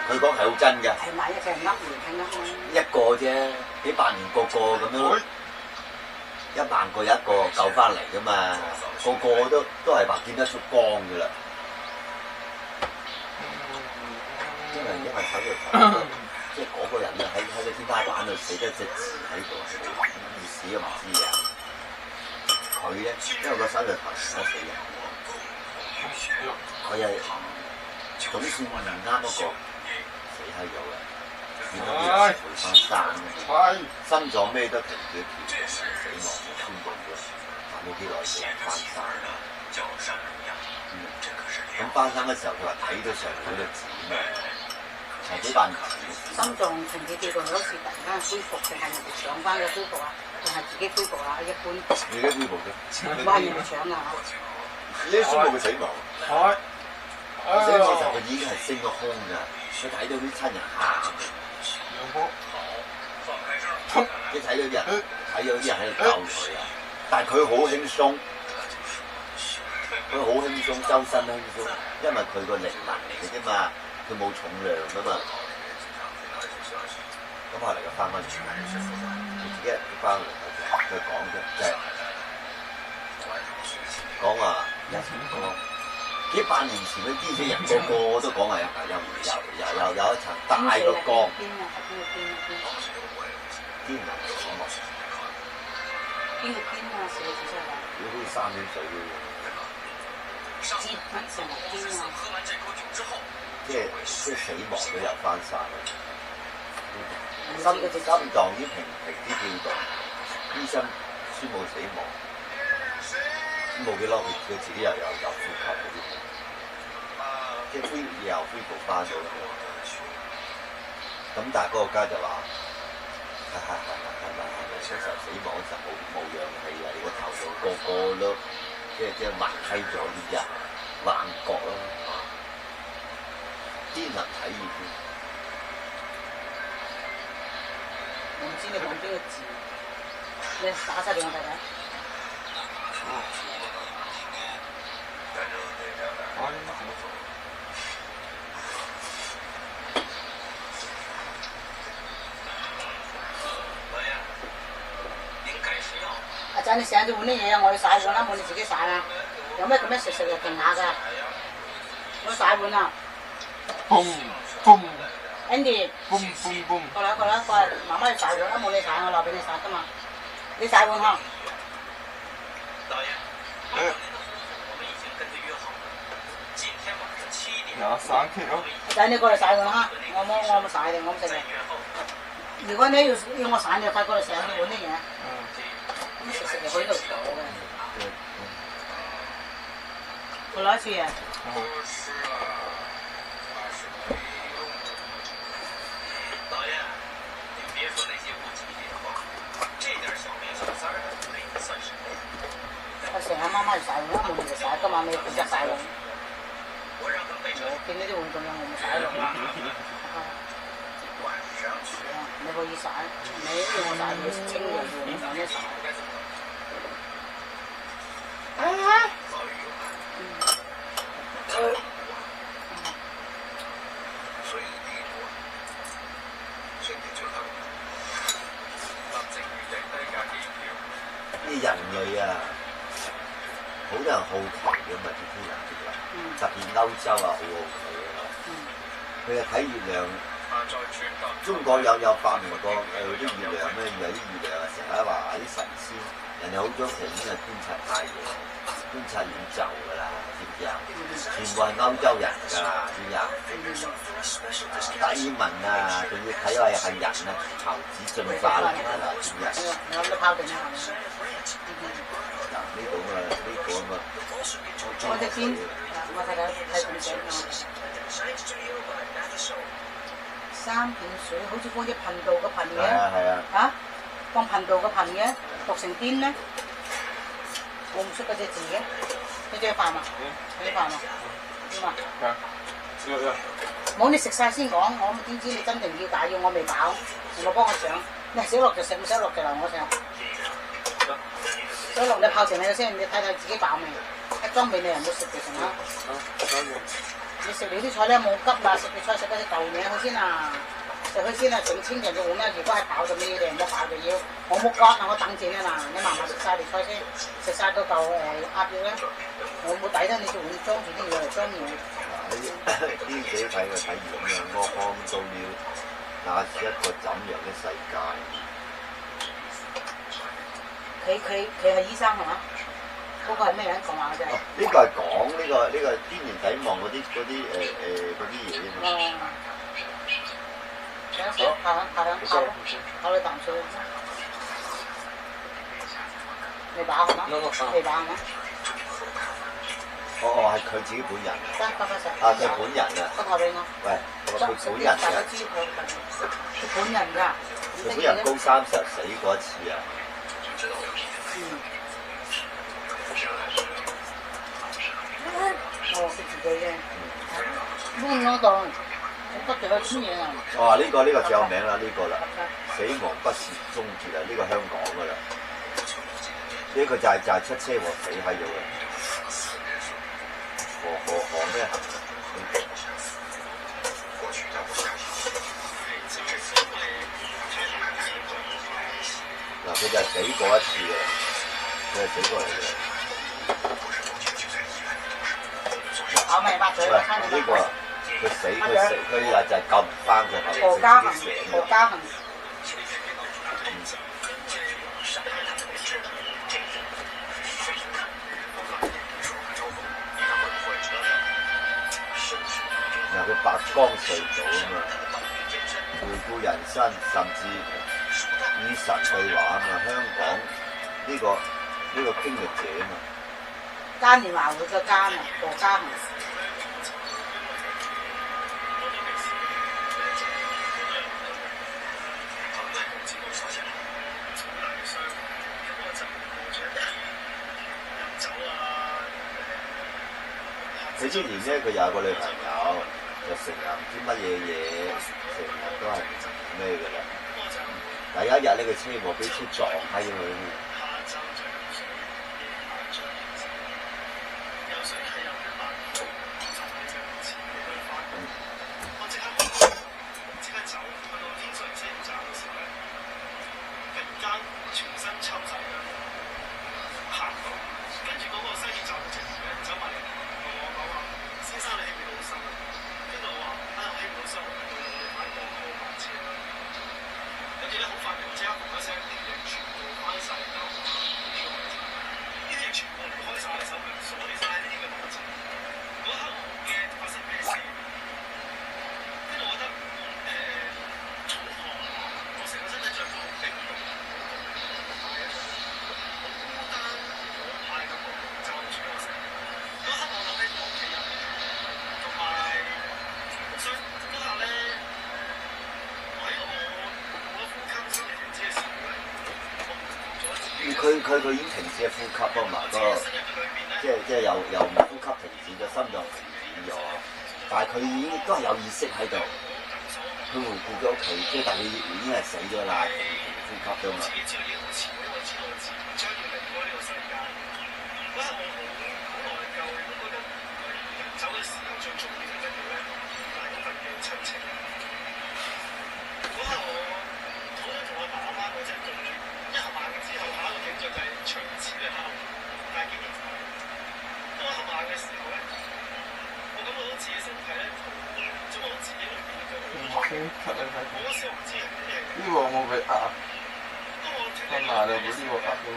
Speaker 1: 佢講係好真㗎。
Speaker 2: 係咪一個人噏完係噏咩？
Speaker 1: 一個啫，幾百年個咁樣，1萬個有一個救翻嚟㗎嘛，個都係話見得出光㗎啦。因為睇佢即係嗰個人咧喺個天花板度寫咗隻字喺度，意思都唔知啊。佢咧，因為個手就頭死人，佢係總算唔啱嗰個死閪咗嘅，變咗要賠翻生嘅，心臟咩都停咗跳，死亡宣佈咗，反到啲內地翻生。咁翻生嘅時候，佢話睇到上面嗰隻字咩？係幾百年前。心臟停止跳動嗰時，突然間恢復，定係人哋搶翻嘅恢復啊？定係自己恢復啊？一般。自己恢復啫。哇！人哋搶啊！呢啲宣佈佢死亡。係。死亡嘅時候，佢已經係升咗空㗎。佢睇到啲親人喊。即係睇到啲人，睇到啲人喺度救佢啊！但係佢好輕鬆，佢好輕鬆，周身輕鬆，因為佢個靈魂嚟嘅啫嘛。佢冇重量㗎嘛，咁後嚟佢翻返轉，佢自己翻嚟佢講啫，即係講話幾百年前嗰啲死人個都講係有一層大個光，邊人講喎？
Speaker 2: 邊個邊啊？死咗出嚟？
Speaker 1: 好似3點水嘅喎。
Speaker 2: 接翻成日邊啊？
Speaker 1: 即係死亡都有翻晒，心臟已經停止跳動，醫生宣布死亡，冇幾耐佢自己又呼吸嗰啲，即係又恢復翻咗。咁但係嗰個家就話係咪嗰時候死亡嗰時候冇氧氣啊？你個頭度個都即係暈閪咗啲人，幻覺咯。天能體驗，
Speaker 2: 我唔知你講邊個字，你打出嚟我睇睇。阿仔，你成日都換啲嘢啊！我要洗碗啦，冇你自己洗啊！有咩咁樣食又停下㗎？我洗碗啊！Andy， 過嚟，媽媽要洗碗啦，冇你洗，我留俾你洗㗎嘛。你洗碗嚇。仔，你過嚟洗碗嚇，我冇洗嘅，我唔食嘅。如果你要我洗，你就快過嚟洗碗啲嘢。咁食就可以喺度坐嘅。我攞一次啊。成日媽媽要洗碗，冇人嚟洗，今晚你負責洗碗。我見呢啲碗咁樣，我冇洗落啦。你可以洗，你要我洗，你清嘅碗放一洗。
Speaker 1: 啲人類啊！好多人好奇嘅嘛，啲天文學家，特別歐洲啊，好好奇啊！佢又睇月亮，中國有發明過啲月亮咩？以為啲月亮啊，成日話啲神仙，人哋好多成日觀察太陽、觀察宇宙㗎啦，知唔知啊？全部係歐洲人㗎啦，知唔知啊？達爾文啊，仲要睇係人啊，猴子進化論㗎啦，知唔知啊？
Speaker 2: 有得拋定啊！
Speaker 1: 嗱呢度啊，呢個啊嘛，
Speaker 2: 我隻邊，我睇半井啊。三點水好似放隻頻道個頻嘅。
Speaker 1: 係啊。
Speaker 2: 嚇？放頻道個頻嘅，讀成邊咧？我唔識嗰隻字嘅。你隻飯啊？你飯啊？點啊？
Speaker 3: 要。
Speaker 2: 冇你食晒先講，我點知你真定要打要我未飽，我幫我上。你小樂就食，唔小樂就留我上。小樂你泡成你先，你睇睇自己飽未？一裝俾你又冇食就成啦。你食你啲菜咧冇急啦，食啲菜食嗰隻豆嘢佢先啊，食佢先啊，整清人就換啦。如果係飽就咩嘢，唔好飽就要。我冇乾啊，我等陣啊嗱，你慢慢食晒啲菜先，食晒嗰嚿鴨肉咧，我冇抵得你就會裝住啲嘢嚟裝嘢。
Speaker 1: 呢幾睇嘅睇完咁樣，我講到要那是一個怎樣嘅世界？
Speaker 2: 佢係醫生係嘛？嗰個係咩人講話嘅啫？
Speaker 1: 呢個係講呢個天然底望嗰啲嘢啊嘛。考你啖水。未飽係嘛？未飽係嘛？哦，係佢自己本人。啊，佢本人啊。
Speaker 2: 我頭俾我。
Speaker 1: 喂，佢本人
Speaker 2: 大家知佢本人㗎。
Speaker 1: 佢本人高30死過一次啊。
Speaker 2: 哦，佢自己嘅。搬嗰度，不斷去穿嘢啊！
Speaker 1: 哇！呢個最有名啦，呢個啦，死亡不是終結啊！呢個香港㗎啦，呢個就係出車禍死喺咗嘅。何咩啊？嗱，佢就係死過一次嘅，佢係死過嚟嘅。
Speaker 2: 我咪抹嘴。
Speaker 1: 喂，呢個佢死，佢又就係救唔翻佢後
Speaker 2: 何家恒。
Speaker 1: 嗱，佢白光隧道啊嘛，回顧人生，甚至與神對話啊嘛，香港呢個經歷者啊嘛。
Speaker 2: 嘉年華會嘅嘉啊，何家恒。
Speaker 1: 佢之前咧，佢有個女朋友，就成日唔知乜嘢，成日都係咩嘅啦。但有一日呢個車禍俾車撞閪咗佢。佢已經停止呼吸啊嘛，即係又呼吸停止咗，心臟停止咗，但係佢已經都係有意識喺度。佢回顧咗屋企，即係但係佢已經係死咗啦，停呼吸咗嘛。
Speaker 3: 呢個我冇俾呃，我拿就不是我呃嘅。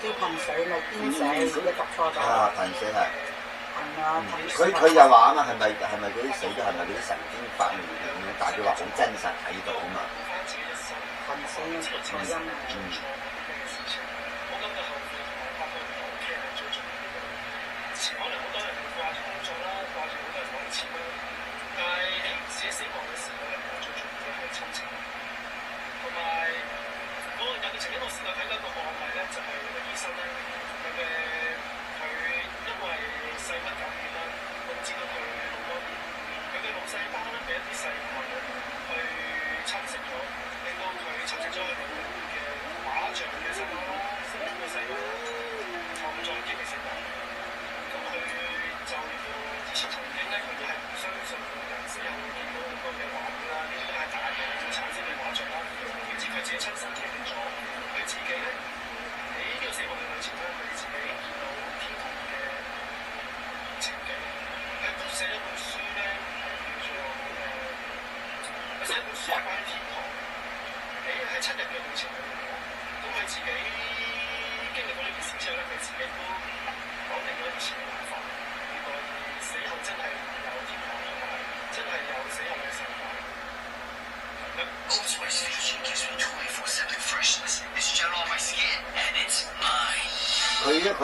Speaker 2: 叫噴水咪邊死，你讀錯咗。
Speaker 1: 啊，噴水係。
Speaker 2: 係啊，
Speaker 1: 佢又話啊嘛，係咪嗰啲死咗係咪嗰啲神經發炎咁樣？但係佢話好真實睇到啊嘛。
Speaker 2: 噴水嘅噪音啊。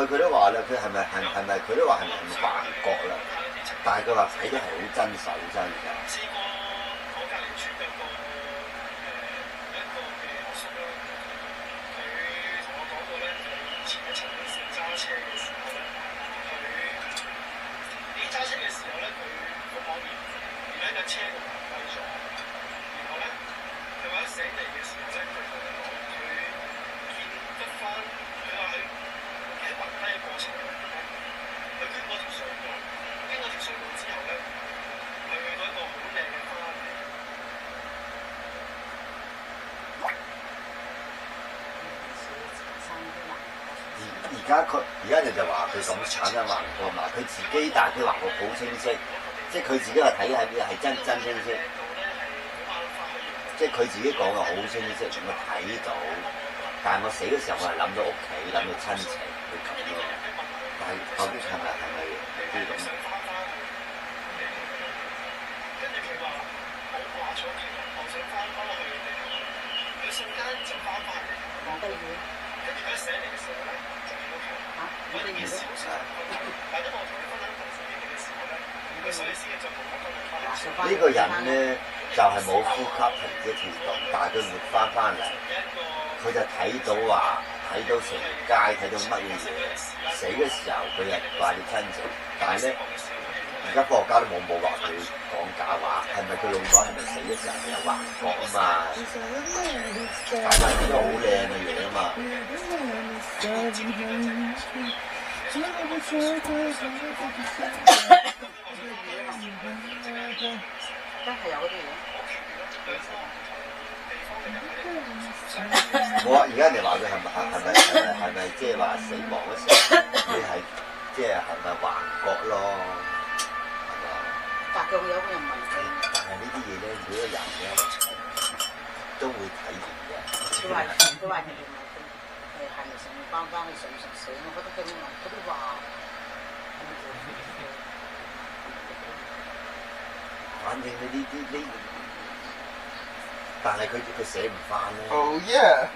Speaker 1: 佢都話啦，佢係咪佢都話係咪幻覺啦？但係佢話睇到係好真實真㗎。而家人就話佢咁產生橫過嘛，佢自己但係佢橫過好清晰，即係佢自己話睇係真清晰。即係佢自己講嘅好清晰，我睇到。但係我死嘅時候，我係諗到屋企，諗到親情，會咁咯。但係究竟係咪都咁？
Speaker 2: 黃帝遠。黃帝遠。
Speaker 1: 呢個人咧就係冇呼吸停止跳動，但係佢活翻嚟，佢就睇到話睇到成街睇到乜嘢嘢，死嘅時候佢係掛住親情，但係咧而家科學家都冇話佢講假話，係咪佢腦袋係咪死嘅時候係有幻覺啊嘛？大家睇到好靚嘅嘢啊嘛！
Speaker 2: 真係有嗰啲嘢。
Speaker 1: 我而家你話佢係咪即係話死亡嗰時候，你係即係咪幻覺咯？係嘛？
Speaker 2: 但係佢有個人問佢，
Speaker 1: 但係呢啲嘢咧，每個人咧都會體驗嘅。
Speaker 2: 佢話人哋問佢係咪成日翻去想唔想死？我覺得佢問佢都話。
Speaker 1: 反正呢，但係佢寫唔翻咧。
Speaker 3: Oh yeah！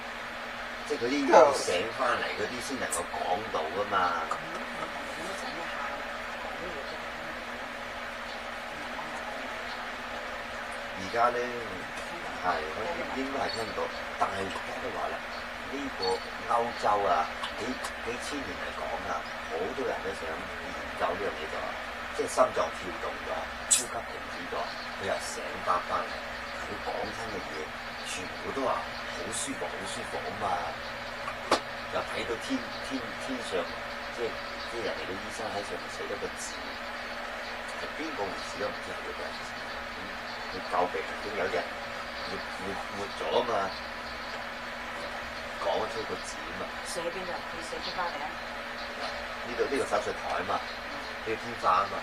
Speaker 1: 即係嗰啲要醒翻嚟嗰啲先能夠講到噶嘛。而家咧係應該係聽到，但係而家都話啦，呢個歐洲啊，幾千年嚟講啊，好多人都想研究呢樣嘢就話，即係心臟跳動咗，呼吸停止咗，佢又醒翻嚟，佢講親嘅嘢全部都話好舒服啊嘛，又睇到天上，即係人哋嘅醫生喺上面寫咗個字，係邊個回事都唔知係嗰個人。佢救病已經有人活咗啊嘛，講出個字啊嘛。
Speaker 2: 寫邊度？佢寫天花板。
Speaker 1: 呢個手術台啊嘛，呢個天花啊嘛。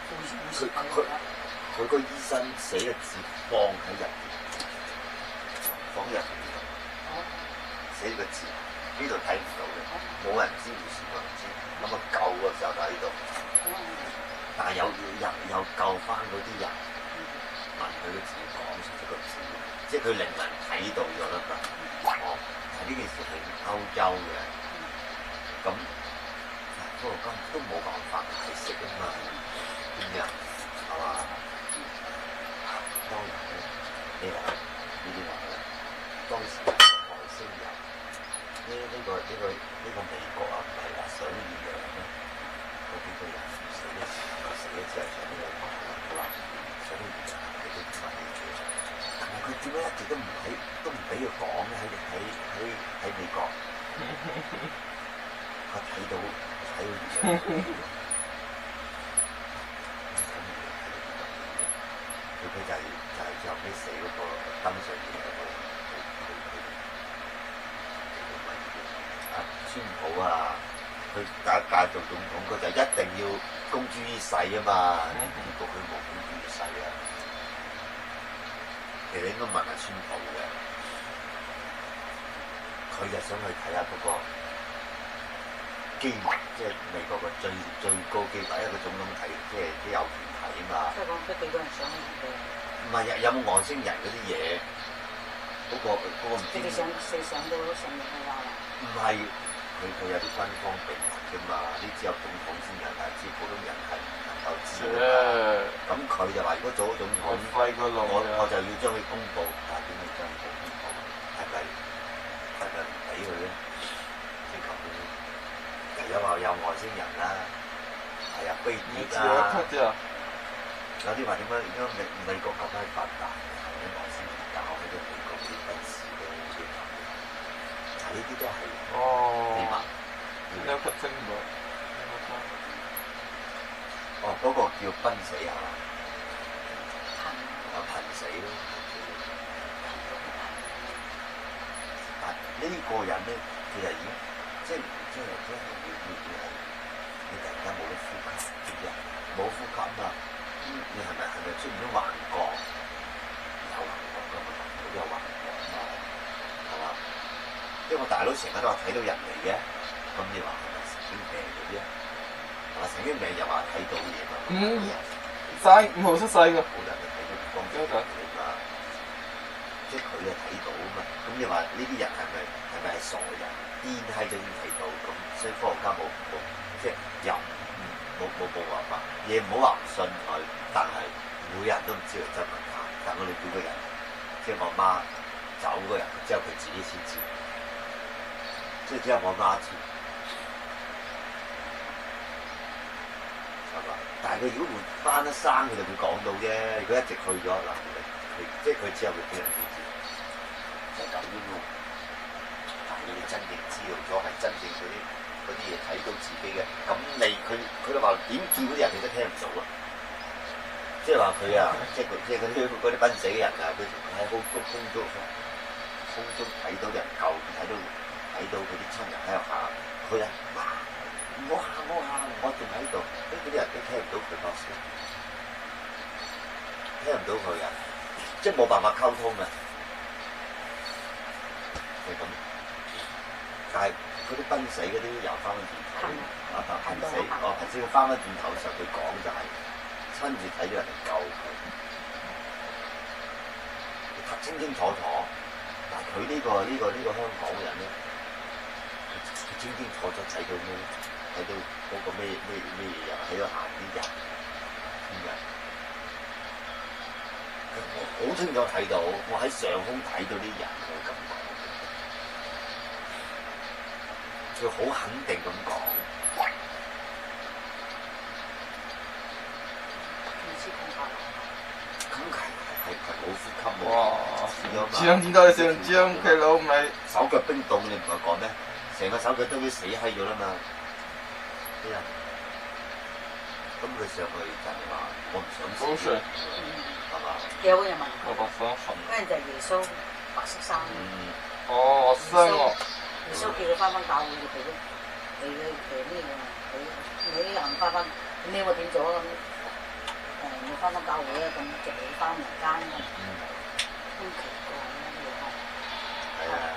Speaker 1: 佢個醫生寫嘅字放喺入邊，寫個字，呢度睇唔到嘅，冇人知，護士都唔知。咁啊救嘅時候就喺度，但係有救翻嗰啲人。問佢嘅字講出個字，即係佢令人睇到咗啦嘛。哦，呢件事係歐洲嘅，咁科學家都冇辦法解釋啊嘛。點樣係嘛？當然咧，你話呢啲話咧，當時係外星人呢個美國啊，唔係話想要嘅咩？嗰幾個人死咗之後想呢個佢話想要嘅。但係佢點解一直都唔俾佢講咧？喺美國，我睇到佢就係最後尾死嗰個登上面嗰個川普啊，佢第一屆做總統，佢就一定要公諸於世啊嘛，結果佢冇公諸於世啊。其實應該問下川普嘅，佢就想去睇下嗰個機密，即係美國嘅最高機密，一個總統睇，即係都有權睇啊嘛。
Speaker 2: 即係講得幾多人想去睇？
Speaker 1: 唔係有冇外星人嗰啲嘢？嗰個唔知。
Speaker 2: 你上到上面去話啦？
Speaker 1: 唔係，佢有啲軍方秘密㗎嘛，呢只有總統先有，但係知普通人係唔能夠知㗎嘛。咁佢就話：如果做咗總統，我就要將佢公佈，但係點會將佢公佈？係咪唔俾佢咧？即係咁樣。有話有外星人啦，係啊，飛碟啦。有啲話點解美國咁閪發達？係啲外星人搞喺啲美國啲軍事嘅啲咁。呢啲都係秘密。
Speaker 3: 有出聲喎。
Speaker 1: 哦，嗰個叫瀕死係嘛？瀕死咯。但呢個人咧，其實已經即係你突然間冇得呼吸，知唔知啊？冇呼吸啊！你係咪出現咗幻覺？有幻覺㗎嘛？都有幻覺。因為我大佬成日都話睇到人嚟嘅，咁你話係咪神經病嗰啲啊？係神經病又話睇到嘢嘛？
Speaker 3: 細5號出世㗎。
Speaker 1: 好多人都睇到光明嘅嘛，即係佢啊睇到啊嘛。咁你話呢啲人係咪傻人？癲閪咗先睇到，咁所以科學家冇即係又冇辦法，嘢唔好話唔信佢，但係每個人都唔知佢真問題。但我哋每個人，即係我媽走嗰日，只有佢自己先知，即係只有我媽知，係嘛？但係佢如果換翻一生，佢就會講到啫。如果一直去咗嗱，佢即係佢之後會俾人知，就係咁啫喎。但係你真正知道咗係真正嗰啲嘢睇到自己嘅，咁佢就話點叫嗰啲人你都聽唔到啊！即係話佢啊，即係嗰啲瀕死嘅人啊，佢喺空中睇到人救，睇到佢啲親人喺度喊，佢啊唔好喊，我仲喺度，嗰啲人都聽唔到佢講聲，聽唔到佢啊，即係冇辦法溝通啊，係咁。但係嗰啲瀕死嗰啲又翻返轉頭，瀕死佢翻返轉頭嘅時候，佢講就係親自睇到人哋救佢，清清楚楚。但係佢呢個香港人咧，佢清清楚楚睇到咩？睇到嗰個咩人喺度行啲人，我好清楚睇到，我喺上空睇到啲人嘅感覺。佢好肯定咁講，咁係冇呼吸喎。哇！
Speaker 3: 將見到你上將佢老味
Speaker 1: 手腳冰凍，你唔係講咩？成個手腳都已經死閪咗啦嘛！啲人，咁佢上去就係話：我唔想死，係嘛？
Speaker 2: 有人問佢，
Speaker 3: 嗰
Speaker 2: 人就係耶穌白色衫。
Speaker 3: 我傷喎。
Speaker 2: 耶穌叫佢翻教會就俾佢咩嘅？你又唔翻，咁你我點做啊？咁你翻教會啊，咁就俾翻人間咁，好奇怪呢
Speaker 1: 啊。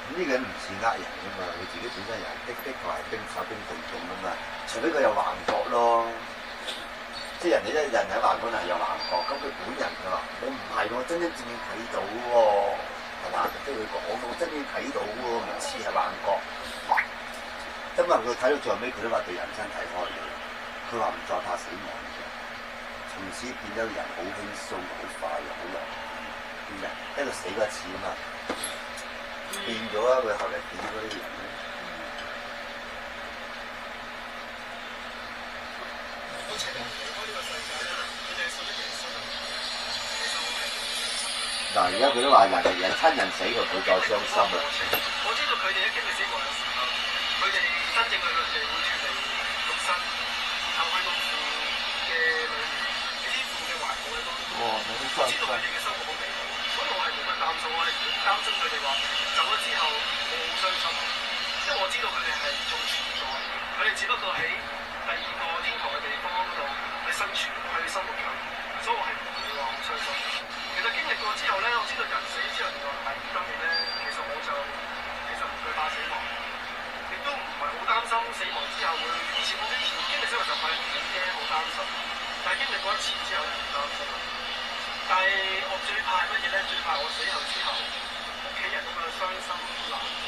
Speaker 1: 咁呢個人唔似呃人㗎嘛，佢自己本身又的確係冰手冰凍凍㗎嘛，除非佢有幻覺咯。即係人哋人喺幻覺係有幻覺，咁佢本人佢話：我唔係喎，真真正正睇到喎。係嘛？即係佢講，我真係睇到喎，唔似係幻覺。今日佢睇到最後尾，佢都話對人生睇開咗。佢話唔再怕死亡嘅，從此變咗人好輕鬆、好快樂、好樂觀。一個死過一次啊嘛，變咗啊！佢後嚟變咗啲人咧。嗱，而家佢都話人親人死，佢唔會再傷心啦。
Speaker 4: 我知道佢哋一經歷死亡嘅時候，佢哋真正去佢哋會處理肉身，然後去到父嘅裏面，呢啲父嘅懷抱咧都知道佢哋嘅生活好美好，所以我係冇乜擔心，我係唔擔心佢哋話走咗之後我好傷心，因為我知道佢哋係仲存在，佢哋只不過喺第二個天堂嘅地方度去生存，去生活緊，所以我係唔會話好傷心。其實經歷過之後咧，我知道人死之後原來係點嘅咧。其實我就唔懼怕死亡，亦都唔係好擔心死亡之後會。以前我經歷死亡就係好驚好擔心，但係經歷過一次之後咧唔擔心。但係我最怕係乜嘢咧？最怕我死後之後，屋企人咁樣傷心難過。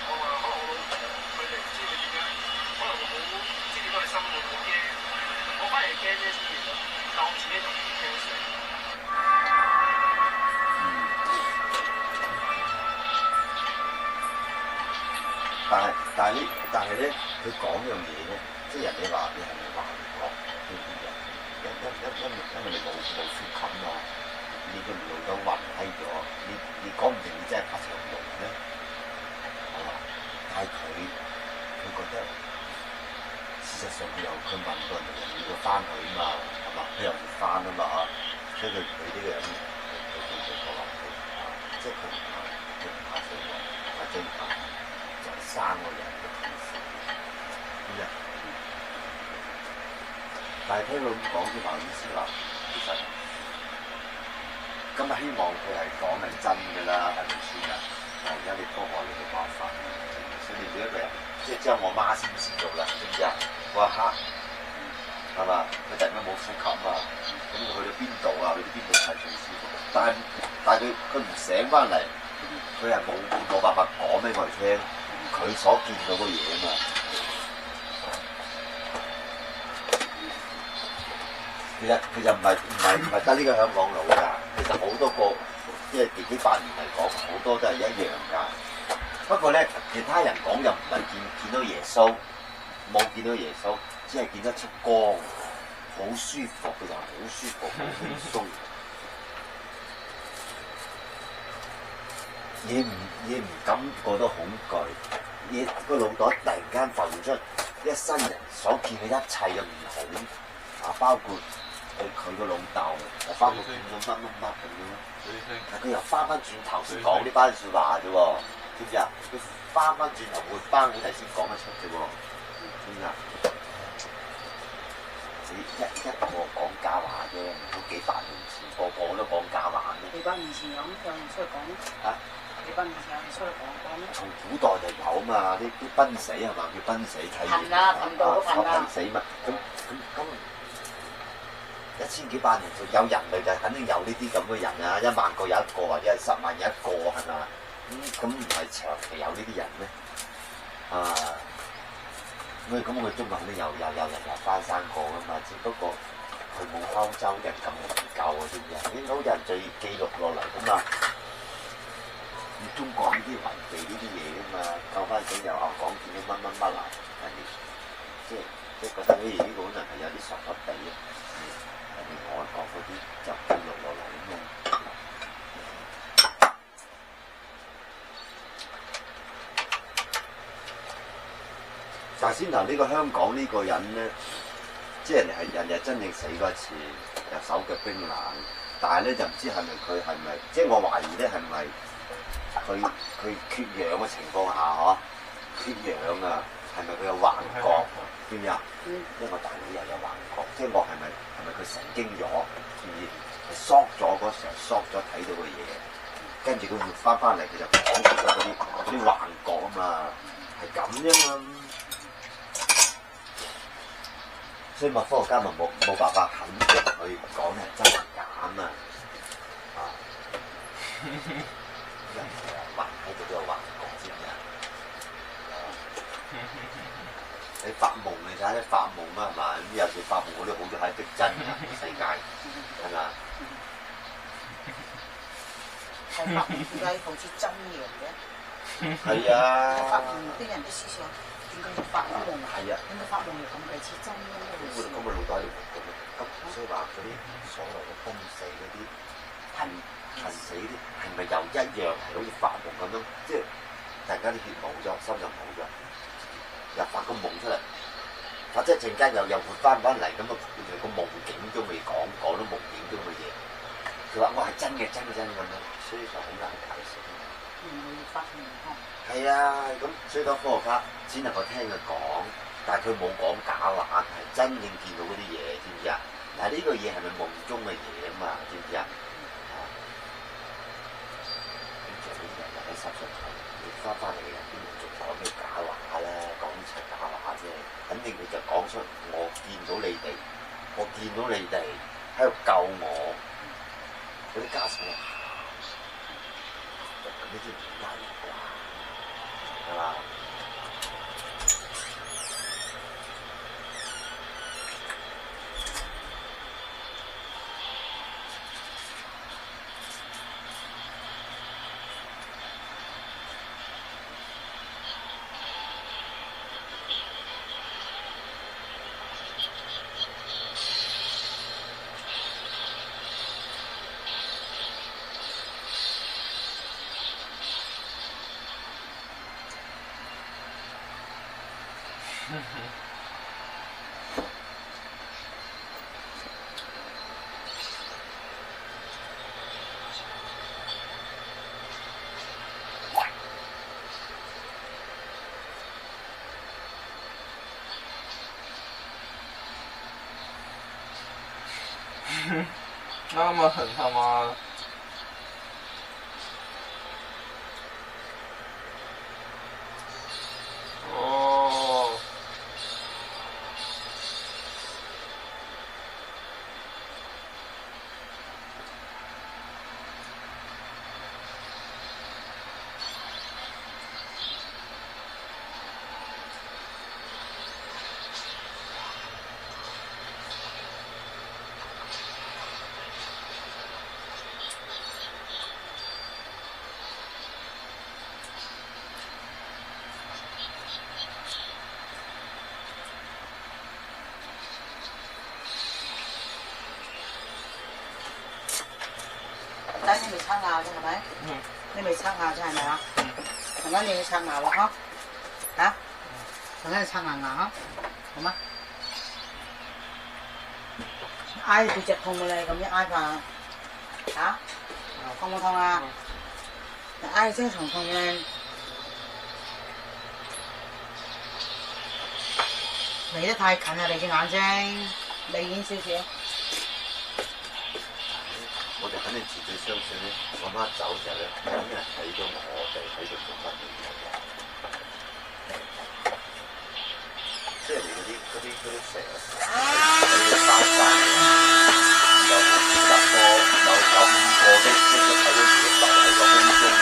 Speaker 4: 我話可能我老婆佢哋唔知佢點樣，可能會好唔知點樣去生活，好驚。我反而驚呢啲嘢咯，但我自己就唔驚死。
Speaker 1: 但係咧，佢講樣嘢咧，即係人哋話你係咪幻覺呢啲人？因為你冇呼吸嘛，你個腦都暈閪咗，你講唔定你真係拍長龍咧，係嘛？但係佢覺得事實上佢問過人哋要佢翻去啊嘛，係嘛？佢又唔翻啊嘛嚇，所以佢呢個人佢講話即係佢唔怕死亡，係最怕就係生個人嘅痛苦。但係聽佢咁講，啲話意思話，其實咁啊希望佢係講係真㗎啦，係咪先啊？但係而家你科學你冇辦法，所以你每一個人，即係我媽先知道啦，知唔知啊？嗰一刻係嘛？佢突然間冇呼吸啊，咁佢去到邊度啊？去到邊度係最舒服？但係佢唔醒翻嚟，佢係冇辦法講俾我哋聽，佢所見到嘅嘢啊嘛。其實唔係得呢個香港佬㗎，其實好多個即係幾百年嚟講，好多都係一樣㗎。不過咧，其他人講又唔係見到耶穌，冇見到耶穌，只係見得出光，好舒服嘅就好舒服，好輕鬆。嘢唔感覺到恐懼，嘢個腦袋突然間浮出一生人所見嘅一切嘅唔同啊，包括。佢個老豆，又包括見到乜咁樣，但佢又翻轉頭先講呢班説話啫喎，知唔知啊？佢翻轉頭活翻好嚟先講得出啫喎，知唔知啊？你一個講假話啫，都幾百年前個個都講假話啫。
Speaker 2: 幾百年前有人出去講咩？
Speaker 1: 啊？
Speaker 2: 幾百年前有人出去講咩？
Speaker 1: 從古代就有嘛，啲瀕死係嘛，叫瀕死體驗
Speaker 2: 啊，瀕到瀕
Speaker 1: 死嘛，咁。1000幾百年就有人類就肯定有呢啲咁嘅人啊，1萬個有一個或者係10萬有一個係嘛？咁唔係長期有呢啲人咩？啊，咁我哋中國肯定有人又翻生過噶嘛，只不過佢冇歐洲人咁研究啊，知唔知啊？啲歐洲人最記錄落嚟噶嘛，中國呢啲遺地呢啲嘢噶嘛，救翻醒又講見到乜啊，即係覺得呢個可能係有啲傻傻地啊。外國嗰啲就記錄落嚟咁樣。首先嗱，呢個香港呢個人咧，即係人哋真正死過一次，又手腳冰冷，但係咧就唔知係咪佢係咪，即係我懷疑咧係咪佢缺氧嘅情況下嗬，缺氧啊，係咪佢有幻覺？知唔知啊？因為我大佬又有幻覺，即係我係咪佢神經咗？知唔知？係縮咗嗰時候縮咗睇到嘅嘢，跟住佢活翻嚟，佢就講出咗嗰啲幻覺啊嘛，係咁啫嘛。所以咪科學家咪冇辦法肯定佢講係真係假啊嘛。啊，人幻喺度都有幻覺，知唔知啊？你發夢你睇，你發夢啊嘛，咁有時發夢嗰啲好似係逼真嘅世界，係咪啊？
Speaker 2: 係發夢點解好似真嘢嘅？
Speaker 1: 係啊！
Speaker 2: 發夢啲人啲思想點解要發夢？
Speaker 1: 係啊！
Speaker 2: 點解發夢又咁鬼似真嘅？
Speaker 1: 咁個腦袋要活動，咁所以話嗰啲所謂嘅瀕死嗰啲瀕死啲係咪又一樣係好似發夢咁樣？即係突然間啲血冇咗，心就冇咗。又發個夢出嚟，或者陣間又活翻嚟咁啊！個夢境都未講到夢境中嘅嘢，佢話我係真嘅咁樣，所以就好難解釋。
Speaker 2: 會發夢啊！
Speaker 1: 係啊，咁所以當科學家只能夠聽佢講，但係佢冇講假話，係真正見到嗰啲嘢，知唔知啊？嗱，呢個嘢係咪夢中嘅嘢啊嘛？知唔知啊？咁就啲人又喺濕濕頭，你翻嚟嘅人邊度仲講咩假話咧？講出假話啫，肯定佢就講出我見到你哋喺度救我，嗰啲家屬話，咁呢啲唔係啩？係嘛？
Speaker 3: 啱啊，很他媽
Speaker 2: 仔你未刷牙啫係咪？你未刷牙啫係咪啊？陣間你要刷牙喎嚇，嚇？陣間你刷牙牙好嗎？挨背脊痛嘅咧，咁樣挨法嚇？痛唔痛啊？挨真係痛痛嘅。離得太近啊！你隻眼睛，離遠少少。
Speaker 1: 我哋肯定絕對相信咧，我媽走嘅時候咧，有人睇到我哋喺度做乜嘢嘅。即係嗰啲成日包山，有10個有5個都睇到自己浮喺個空中嘅，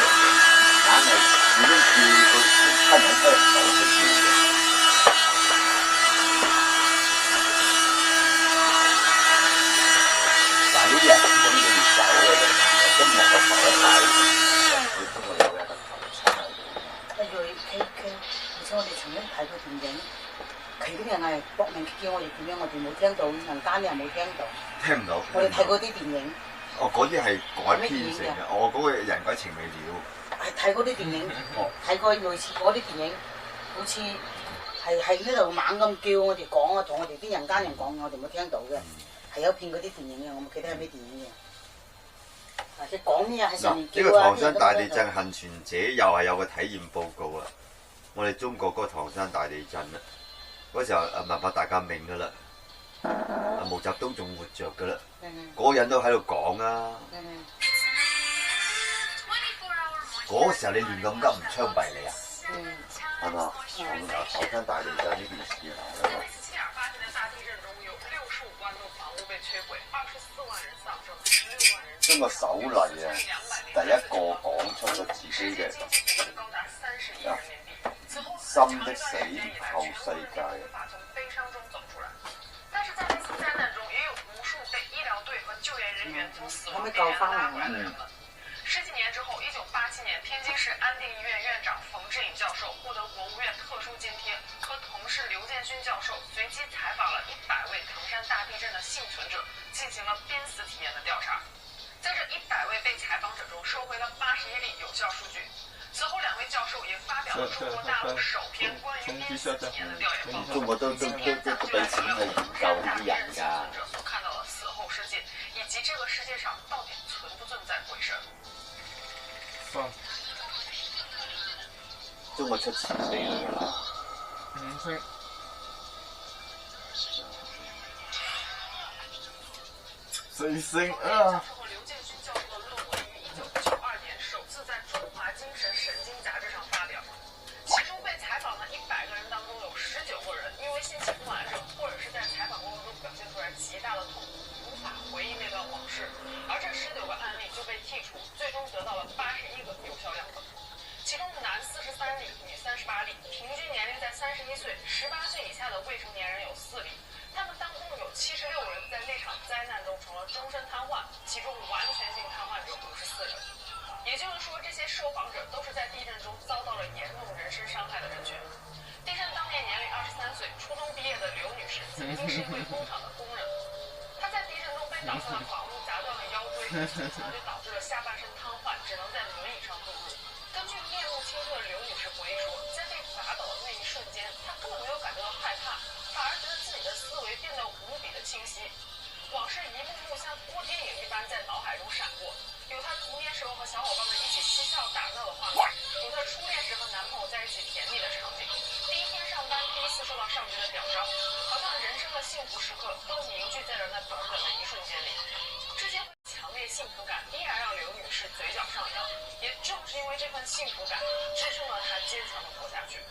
Speaker 1: 硬係始終叫佢親人聽唔到佢叫嘅。但係呢啲人始終都要走嘅，都唔能夠浮得太遠，佢中國有一個頭差喺度。
Speaker 2: 而且我哋曾經睇過電影。佢嗰啲人係搏命叫我哋點樣，我哋冇聽到，人間啲人冇聽到。
Speaker 1: 聽唔到。
Speaker 2: 我哋睇過啲電影。
Speaker 1: 哦，嗰啲係改編成嘅。哦，嗰個人鬼情未了。係
Speaker 2: 睇嗰啲電影，睇過類似嗰啲電影，好似係呢度猛咁叫我哋講啊，同我哋啲人間人講，我哋冇聽到嘅。係有片嗰啲電影嘅，我唔記得係咩電影嘅。或者講咩喺上面叫啊。
Speaker 1: 呢個唐山大地震幸存者又係有個體驗報告啊！我哋中國嗰個唐山大地震啊！嗰時候文化大革命㗎啦，毛澤東仲活着㗎啦，嗰個人都喺度講啊。嗰個時候你亂咁噏唔槍斃你啊？係嘛？唐山大地震呢件事啊，中國首例啊，第一個講出咗自己嘅心的死後世界。
Speaker 2: 可唔可以救翻嚟
Speaker 4: 10幾年之後，1987年，天津市安定醫院院長冯志颖教授獲得國務院特殊津貼，和同事劉建勋教授隨機採訪了100位唐山大地震的幸存者，進行了瀕死體驗的調查。在這100位被採訪者中，收回了81例有效數據。此後2位教授也發表了中國大陸首篇關於瀕死體驗的調研報告。
Speaker 1: 中國都俾錢去研究呢啲人㗎。
Speaker 4: 所看到的死後世界，以及這個世界上到底存不存在鬼神。
Speaker 1: 中國出錢俾佢㗎啦。
Speaker 3: 4星啊！31
Speaker 4: 歲，18歲以下的未成年人有4例，他們當中有76人在那場災難中成了終身癱瘓，其中完全性癱瘓者54人。也就是說，這些受訪者都是在地震中遭到了嚴重人身傷害的人群。地震當年年齡23歲，初中畢業的劉女士曾經是一位工廠的工人，她在地震中被倒下的房屋砸斷了腰椎，就導致了下半身癱瘓，只能在輪椅上度過。根據面目清澈的劉女士回憶說，在被砸倒的那一瞬間，她根本沒有感覺到害怕，反而覺得自己的思維變得無比的清晰，往事一幕幕像部電影一般在腦海中閃過，有她童年時候和小伙伴們一起嬉笑打鬧的畫面，有她初戀時和男朋友在一起甜蜜的場景，第一天上班第一次受到上級的表彰，好像人生的幸福時刻都凝聚在了那短短的一瞬間裡。這些強烈幸福感依然讓劉女士嘴角上揚，也正是因為這份幸福感支撐了她堅強的活下去。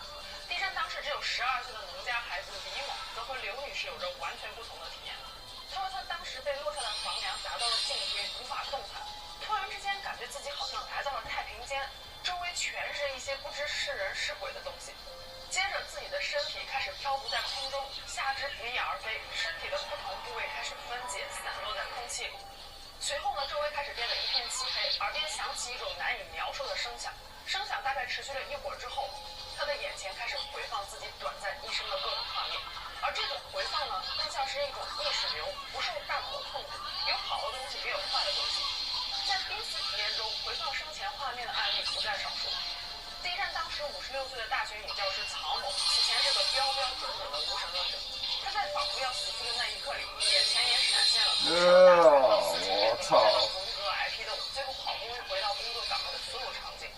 Speaker 4: 地震當時只有12歲的農家孩子李某則和劉女士有着完全不同的體驗。他說他當時被落下的房梁砸到了頸椎，無法動彈，突然之間感覺自己好像來到了太平間，周圍全是一些不知是人是鬼的東西。接着自己的身體開始漂浮在空中，下肢不翼而飛，身體的不同部位開始分解散落在空氣裡。隨後呢，周圍開始變得一片漆黑，耳邊響起一種難以描述的聲響，聲響大概持續了一會兒之後，他的眼前開始回放自己短暫一生的各種畫面，而這種回放呢，更像是一種意識流，不受大腦的控制，有好的東西也有壞的東西。這在濒死体验中回放生前画面的案例不在少数。地震当时56岁的大学女教师曹某，此前是个标标准准的无神论者。她在仿佛要死去的那一刻里，眼前也闪现了
Speaker 3: 我操！
Speaker 4: 文革挨批斗，最后好不容易回到工作岗位的所有场景。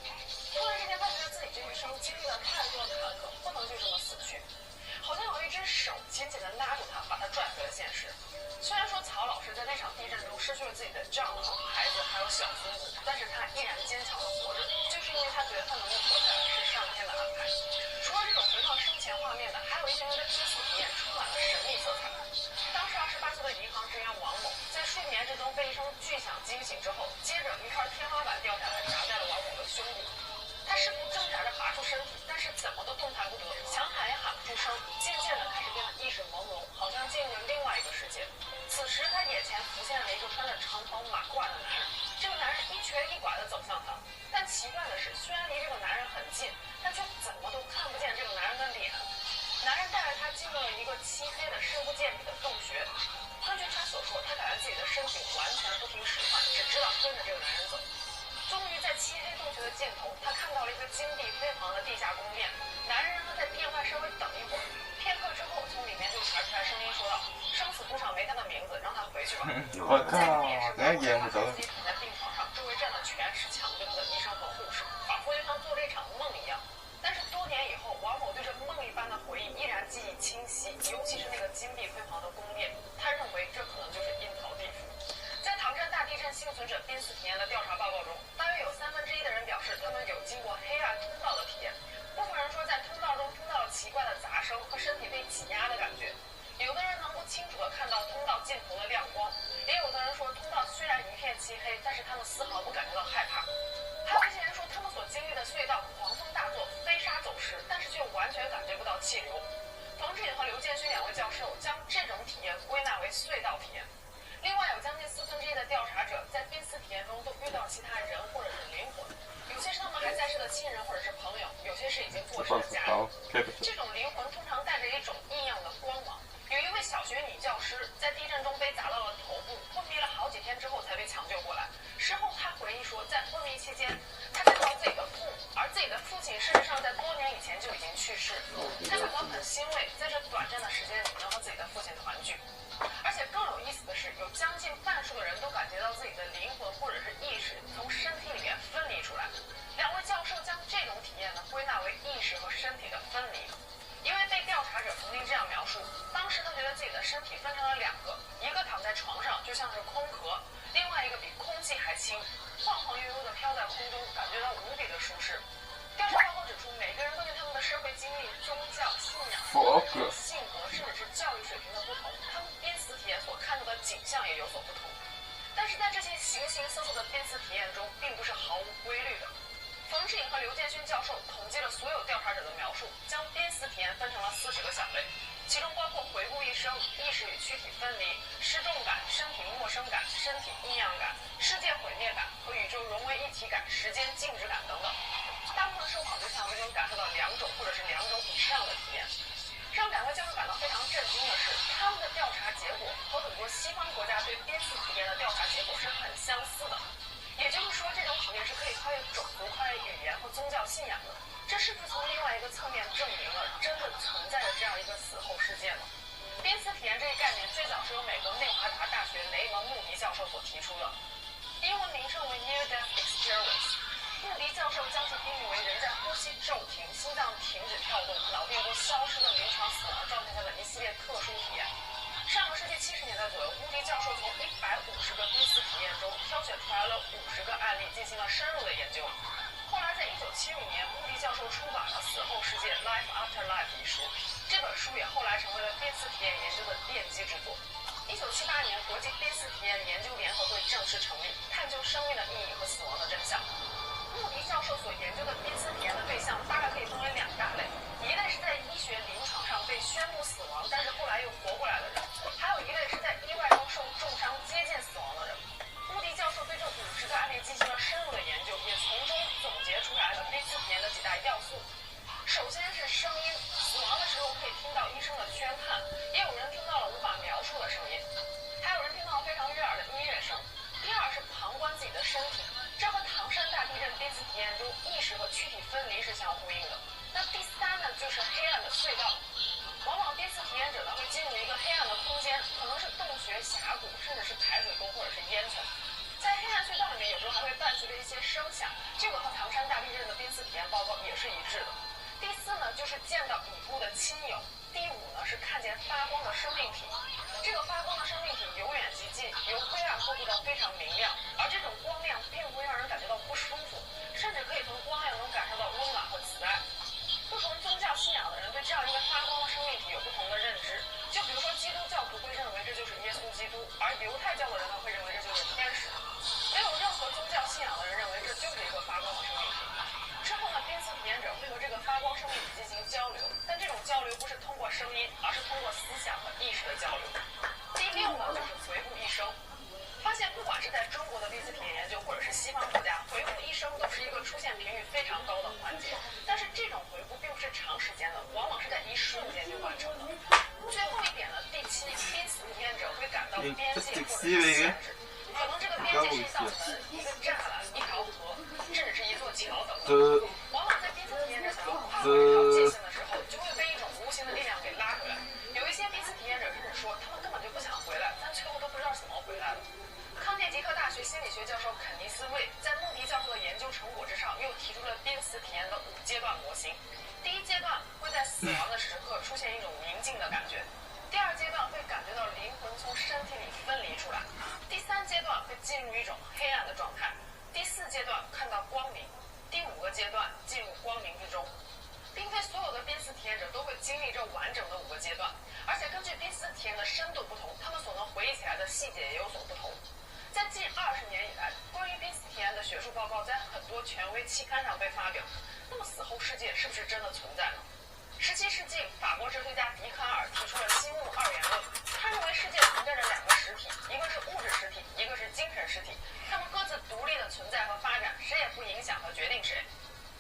Speaker 4: 突然之间，她觉得自己这一生经历了太多的坎坷，不能就这么死去。好像有一只手紧紧地拉住她，把她拽回了现实。虽然说曹老师在那场地震中失去了自己的丈夫、孩子还有小孙子，但是她依然坚强地活着，就是因为她觉得她能够活下来是上天的安排。除了这种回放生前画面的，还有一些人的濒死体验充满了神秘色彩。当时28岁的银行职员王某，在睡眠之中被一声巨响惊醒之后，接着一块天花板掉下来，砸在了王某的胸部。他试图挣扎着拔出身体，但是怎么都动弹不得，想喊也喊不出声，渐渐的开始变得意识朦胧，好像进入了另外一个世界。此时他眼前浮现了一个穿着长袍马褂的男人，这个男人一瘸一拐地走向他，但奇怪的是，虽然离这个男人很近，但却怎么都看不见这个男人的脸。男人带着他进入了一个漆黑的深不见底的洞穴。根据他所说，他感觉自己的身体完全不听使唤，只知道跟着这个男人走。终于在漆黑洞穴的尽头，他看到了一个金碧辉煌的地下宫殿。男人让他在殿外稍微等一会儿。片刻之后，从里面就传出来声音说道：“生死簿上没他的名字，让他回去吧。”
Speaker 3: 我靠！等下演不着。
Speaker 4: 自己躺在病床上，周围站的全是强征的医生和护士，仿佛就像做了一场梦一样。但是多年以后，王某对这梦一般的回忆依然记忆清晰，尤其是那个金碧辉煌的宫殿，他认为这可能就是阴曹地府。在唐山大地震幸存者濒死体验的调查报告中，大约有1/3的人表示他们有经过黑暗通道的体验。部分人说在通道中听到了奇怪的杂声和身体被挤压的感觉，有的人能够清楚地看到通道尽头的亮光，也有的人说通道虽然一片漆黑，但是他们丝毫不感觉到害怕。还有一些人说他们所经历的隧道狂风大作，飞沙走石，但是却完全感觉不到气流。冯志颖和刘建勋2位教授将这种体验归纳为隧道体验。另外有将近1/4的调查者在濒死体验中都遇到其他人或者是灵魂，有些是他们还在世的亲人或者是朋友，有些是已经过世的家人。这种灵魂通常带着一种异样的光芒。有一位小学女教师在地震中被砸到了头部，昏迷了好几天之后才被抢救过来。事后她回忆说，在昏迷期间，她见到自己的父母，而自己的父亲事实上在多年以前就已经去世。她感到很欣慰，在这短暂的时间里能和自己的父亲团聚。而且更有意思的是，有将近半数的人都感觉到自己的灵魂或者是意识从身体里面分离出来。2位教授将这种体验呢归纳为意识和身体的分离。一位被调查者曾经这样描述，当时他觉得自己的身体分成了2个，一个躺在床上就像是空壳，另外一个比空气还轻，晃晃悠悠地飘在空中，感觉到无比的舒适。调查报告指出，每个人根据他们的社会经历、宗教信仰、性格甚至是教育水平的不同，他们濒死体验所看到的景象也有所不同。但是在这些形形色色的濒死体验中，并不是毫无规律的。冯志颖和刘建勋教授统计了所有调查者的描述，将濒死体验分成了40个小类，其中包括回顾一生、意识与躯体分离、失重感、身体陌生感、身体异样感、世界毁灭感和宇宙融为一体感、时间静止感等等。大部分受访对象都能感受到2种或者是2种以上的体验。让2位教授感到非常震惊的是，他们的调查结果和很多西方国家对濒死体验的调查结果是很相似的。也就是说，这种体验是可以跨越种族、跨越语言和宗教信仰的。这是不是从另外一个侧面证明了真的存在着这样一个死后世界呢？濒死体验这一概念最早是由美国内华达大学雷蒙·穆迪教授所提出的，英文名称为 Near Death Experience。穆迪教授将其定义为人在呼吸骤停、心脏停止跳动、脑电波消失的临床死亡状态下的一系列特殊体验。上个世纪70年代左右，穆迪教授从150个濒死体验中挑选出来了50个案例，进行了深入的研究。后来在1975年，穆迪教授出版了《死后世界 Life After Life》一书，这本书也后来成为了濒死体验研究的奠基之作。1978年，国际濒死体验研究联合会正式成立，探究生命的意义和死亡的真相。穆迪教授所研究的濒死体验的对象大概可以分为2大类，一类是在医学临床上被宣布死亡，但是后来又活过来的人，还有一类是在意外中受重伤接近死亡的人。穆迪教授对这50个案例进行了深入的研究，也从中总结出来了濒死体验的几大要素。首先是声音，死亡的时候可以听到医生的宣判，也有人听到了无法描述的声音，还有人听到非常悦耳的音乐声。第二是旁观自己的身体，
Speaker 5: 峡谷，甚至是排水沟或者是烟囱。在黑暗隧道里面，有时候还会伴随着一些声响，这个和唐山大地震的濒死体验报告也是一致的。第4呢，就是见到已故的亲友。第5呢，是看见发光的生命体。这个发光的生命体由远及近，由灰暗过渡到非常明亮，而这种光亮并不会让人感觉到不舒服，甚至可以从光亮中感受到温暖和慈爱。不同宗教信仰的人对这样一个发光的生命体有不同的认知，就比如说基督教徒会认为这就是耶稣基督，而犹太教的人呢会认为这就是天使。没有任何宗教信仰的人认为这就是一个发光的生命体。之后呢，濒死体验者会和这个发光生命体进行交流，但这种交流不是通过声音，而是通过思想和意识的交流。第6呢，就是回顾一生。发现不管是在中国的濒死体验研究，或者是西方国家，回顾一生都是一个出现频率非常高的环节。但是这种回顾并不是长时间的，往往是在一瞬间就完成的。最后一点呢，第7，濒死体验者会感到边界或者是限制，可能这个边界是一道门、一个栅栏、一条河，甚至是一座桥等等。往往在濒死体验者想要跨过这条界限的时候，就会被一种无形的力量给拉回来。有一些濒死体验者甚至说，他们根本就不想回来，但最后都不知道怎么回来了。康涅狄克大学心理学教授肯尼斯·魏在穆迪教授的研究成果之上，又提出了濒死体验的5阶段模型。第1阶段会在死亡的时刻出现一种宁静的感觉，第2阶段会感觉到灵魂从身体里分离出来，第3阶段会进入一种黑暗的状态，第4阶段看到光明，第5个阶段进入光明之中。并非所有的濒死体验者都会经历这完整的5个阶段，而且根据濒死体验的深度不同，他们所能回忆起来的细节也有所不同。在近20年以来，关于濒死体验的学术报告在很多权威期刊上被发表。那么死后世界是不是真的存在呢？17世纪，法国哲学家笛卡尔提出了心物二元论。他认为世界存在着2个实体，一个是物质实体，一个是精神实体，它们各自独立的存在和发展，谁也不影响和决定谁。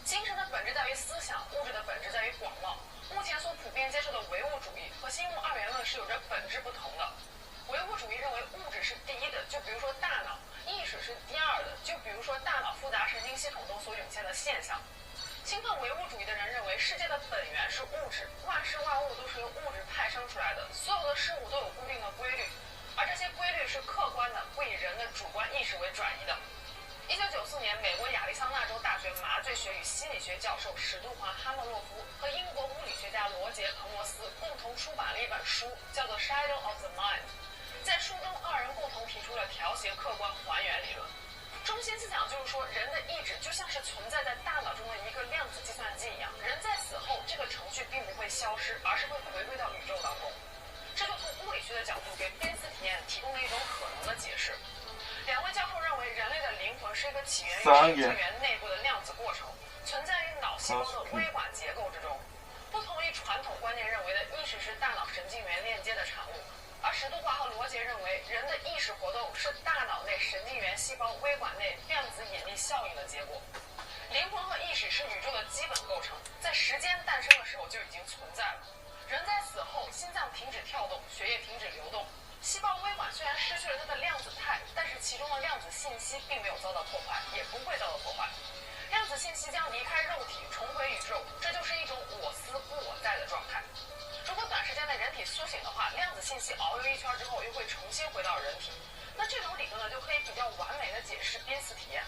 Speaker 5: 精神的本质在于思想，物质的本质在于广袤。目前所普遍接受的唯物主义和心物二元论是有着本质不同的。唯物主义认为物质是第一的，就比如说大脑；意识是第2的，就比如说大脑复杂神经系统中所涌现的现象。兴奋唯物主义的人认为世界的本源是物质，万事万物都是由物质派生出来的，所有的事物都有固定的规律，而这些规律是客观的，不以人的主观意识为转移的。1994年，美国亚利桑那州大学麻醉学与心理学教授史杜华·哈莫洛夫和英国物理学家罗杰·彭罗斯共同出版了一本书，叫做《Shadow of the Mind》。在书中，2人共同提出了调谐客观还原理论。中心思想就是说，人的意志就像是存在在大脑中的一个量子计算机一样，人在死后，这个程序并不会消失，而是会回归到宇宙当中。这就从物理学的角度给濒死体验提供了一种可能的解释。2位教授认为，人类的灵魂是一个起源于神经元内部的量子过程，存在于脑细胞的微管结构之中。不同于传统观念认为的意识是大脑神经元链接的产物，而史杜华和罗杰认为，人的意识活动是大脑内神经元细胞微管内量子引力效应的结果。灵魂和意识是宇宙的基本构成，在时间诞生的时候就已经存在了。人在死后，心脏停止跳动，血液停止流动。细胞微管虽然失去了它的量子态，但是其中的量子信息并没有遭到破坏，也不会遭到破坏。量子信息将离开肉体，重回宇宙，这就是一种我思故我在的状态。如果短时间内人体苏醒的话，量子信息遨游一圈之后又会重新回到人体，那这种理论呢，就可以比较完美的解释濒死体验。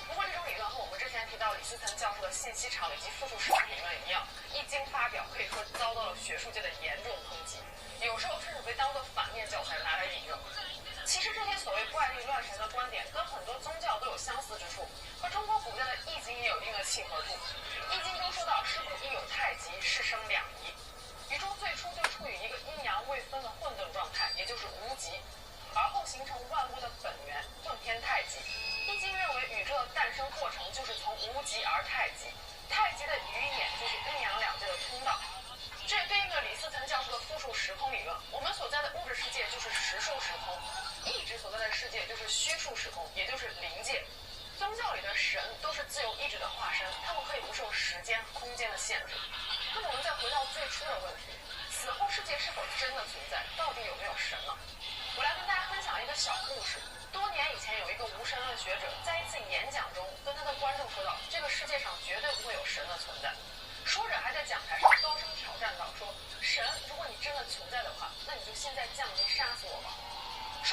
Speaker 5: 不过这种理论和我们之前提到李思岑教授的信息场以及复数实理论一样，一经发表可以说遭到了学术界的严重抨击，有时候甚至被当作反面教材拿来引用。其实这些所谓怪力乱神的观点跟很多宗教都有相似之处，和中国古代的易经也有一定的契合度。易经中说到，事故亦有太极，事生两仪。宇宙最初就处于一个阴阳未分的混沌状态，也就是无极，而后形成万物的本源，混天太极。易经认为宇宙的诞生过程就是从无极而太极，太极的余眼就是阴阳两界的通道。这也对应了李思岑教授的复数时空理论，我们所在的物质世界就是实数时空，意志所在的世界就是虚数时空，也就是灵界。宗教里的神都是自由意志的化身，他们可以不受时间和空间的限制。那么我们再回到最初的问题，死后世界是否真的存在？到底有没有神呢？我来跟大家分享一个小故事。多年以前，有一个无神论学者在一次演讲中跟他的观众说道，这个世界上绝对不会有神的存在。说着还在讲台上高声挑战道，说，神，如果你真的存在的话，那你就现在降临杀死我吧。说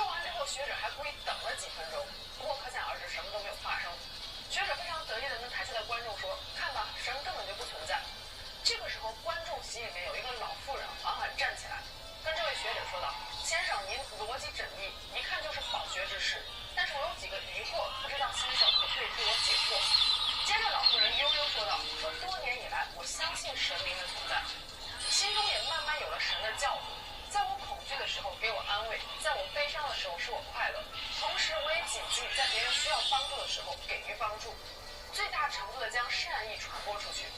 Speaker 5: 学者还故意等了几分钟，不过可想而知什么都没有发生。学者非常得意地跟台下的观众说：“看吧，神根本就不存在。”这个时候，观众席里面有一个老妇人缓缓站起来，跟这位学者说道：“先生，您逻辑缜密，一看就是饱学之士。但是我有几个疑惑，不知道先生可不可以替我解惑。”接着，老妇人悠悠说道：“说多年以来，我相信神灵的存在，心中也慢慢有了神的教诲。在我恐惧的时候给我安慰，在我悲伤的时候使我快乐。同时，我也谨记在别人需要帮助的时候给予帮助，最大程度地将善意传播出去。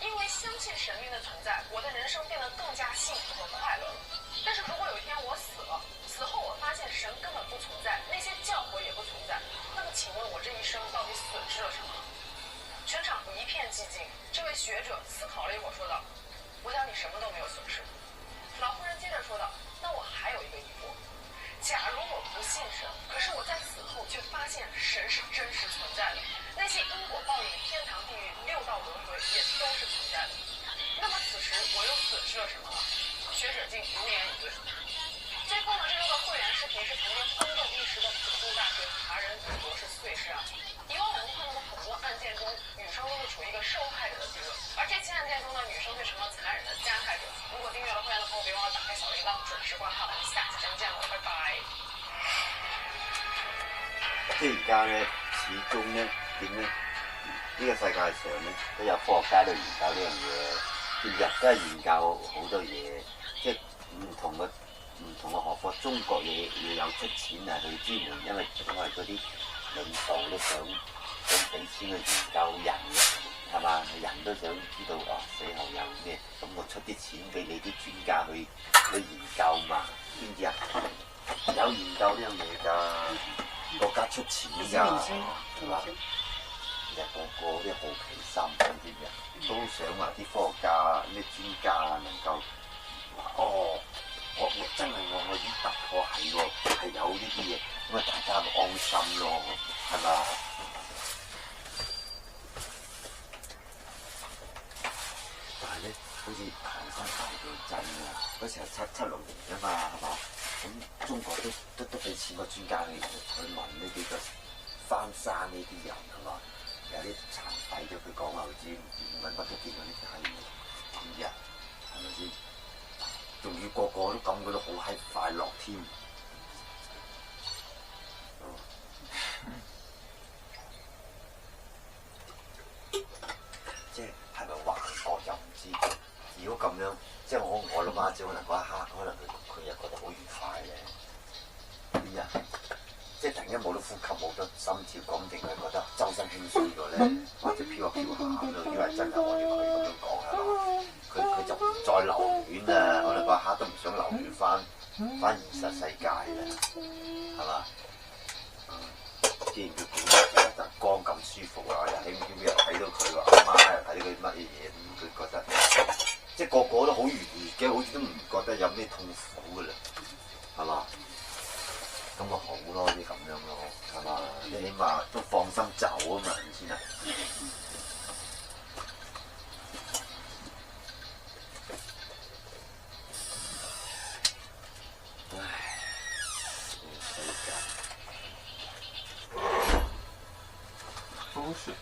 Speaker 5: 因为相信神灵的存在，我的人生变得更加幸福和快乐了。但是如果有一天我死了，死后我发现神根本不存在，那些教诲也不存在，那么请问我这一生到底损失了什么？”全场一片寂静。这位学者思考了一会儿，说道：“我想你什么都没有损失。”老妇人接着说道：“那我还有一个疑惑，假如我不信神，可是我在死后却发现神是真实存在的，那些因果报应、天堂、地狱、六道轮回也都是存在的，那么此时我又损失了什么呢？”学者竟无言以对。最后呢，这个会员视频是曾经轰动一时的普渡大学茶人女博士碎尸案。以往我们看到的很多案件中，女生都是处于一个受害者的地位，而这起案件中呢，女生却成了残忍的加害者。如果订阅了会员的朋友，别忘了打开小铃铛，准时观看。我们下期节目见喽，拜拜。
Speaker 1: 即係而家咧，始終咧點咧？呢個世界上咧都有科學家都研究呢樣嘢，知唔知啊？都係研究好多嘢，即係唔同嘅學科。中國要有出錢啊去支援，因為嗰啲領導都想俾錢去研究人嘅，係嘛？人都想知道死後有咩，咁我出啲錢俾你啲專家去研究嘛，知唔知啊？有研究呢樣嘢㗎，國家出錢㗎，係嘛？其實個啲好奇心嗰啲人都想話啲科學家、啲專家能夠話我真係我已經突破係喎，係有呢啲嘢，咁啊大家咪安心咯，係嘛？但係咧，好似唐山大地震啊，嗰時係776年啊嘛，係嘛？咁中國都俾錢個專家去問呢幾個翻山呢啲人係嘛？有啲殘廢咗，佢講話好似揾乜都見嗰啲閪嘢，知唔知啊？係咪先？仲要個個都感覺到好閪快樂添。即係咪幻覺又唔知？如果咁樣，即係我諗下，即係可能嗰一刻，可能佢又覺得好愉快咧。啲人即係突然間冇得呼吸，冇得心跳，咁定係覺得周身輕鬆咗咧，或者飄下飄下咁樣，以為真係我哋佢咁樣講係嘛？佢就唔再留戀啦，可能嗰一刻都唔想留戀翻現實世界啦，係嘛？既然佢見到光咁舒服啊，又輕飄飄睇到佢個阿媽又睇到佢乜嘢嘢，咁佢覺得即係個個都好愉悅嘅，好似都唔覺得有咩痛苦噶啦，係嘛？咁咪好咯，啲咁樣咯，係嘛？你起碼都放心走啊嘛，係咪先啊？唉，呢個世界。
Speaker 3: bullshit。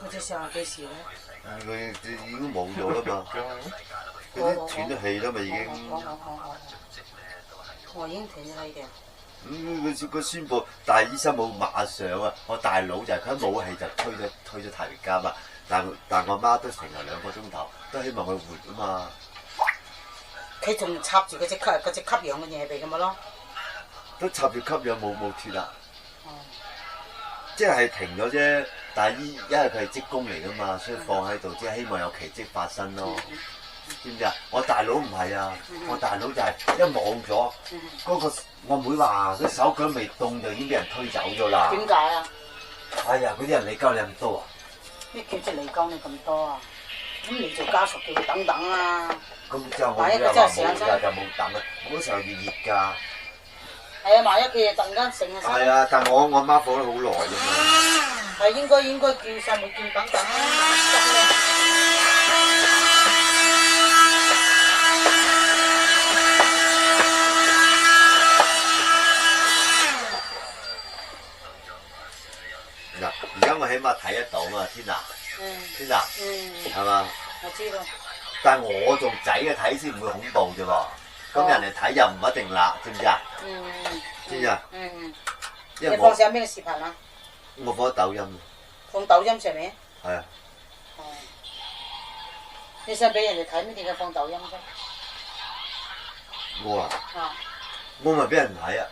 Speaker 2: 嗰隻上係幾時咧？
Speaker 1: 佢已經冇咗啦嘛，佢都斷咗氣啦嘛已經。
Speaker 2: 我已經斷咗氣嘅。
Speaker 1: 佢宣佈，但係醫生冇馬上啊！我大佬就係佢一冇氣就推咗太平間嘛。但我媽都成日2個鐘頭，都希望佢活啊嘛。
Speaker 2: 佢仲插住嗰隻吸氧嘅嘢俾咁咪咯。
Speaker 1: 都插住吸氧冇脱啊！即係停咗啫，但係因為佢係職工嚟噶嘛，所以放喺度，即係希望有奇蹟發生咯。知唔知啊？我大佬唔係啊，我大佬就係一冇咗嗰個，我妹話佢手腳未凍就已經俾人推走咗啦。
Speaker 2: 點解啊？
Speaker 1: 哎呀，嗰啲人理交你咁多啊！
Speaker 2: 咩叫做理交你咁多啊？咁你做家屬叫佢等等啊！
Speaker 1: 咁之後我妹又話冇㗎，就冇等啊！嗰時候熱㗎。
Speaker 2: 係啊，萬一佢突然間醒啊！
Speaker 1: 係啊，但係我媽放咗好耐啫嘛。
Speaker 2: 係應該叫晒冇叫等等啊！
Speaker 1: 嗱，而家我起碼睇得到嘛，天娜，天娜，係嘛？
Speaker 2: 我知道。
Speaker 1: 但係我做仔嘅睇先唔會恐怖啫喎，咁人哋睇又唔一定啦，知唔知啊？知唔知啊？因為
Speaker 2: 你放上咩視頻啊？
Speaker 1: 我放抖音。
Speaker 2: 放抖音上面？
Speaker 1: 係啊。
Speaker 2: 哦。你想俾人哋睇咩？點解放抖音啫？
Speaker 1: 我啊？我咪俾人睇啊！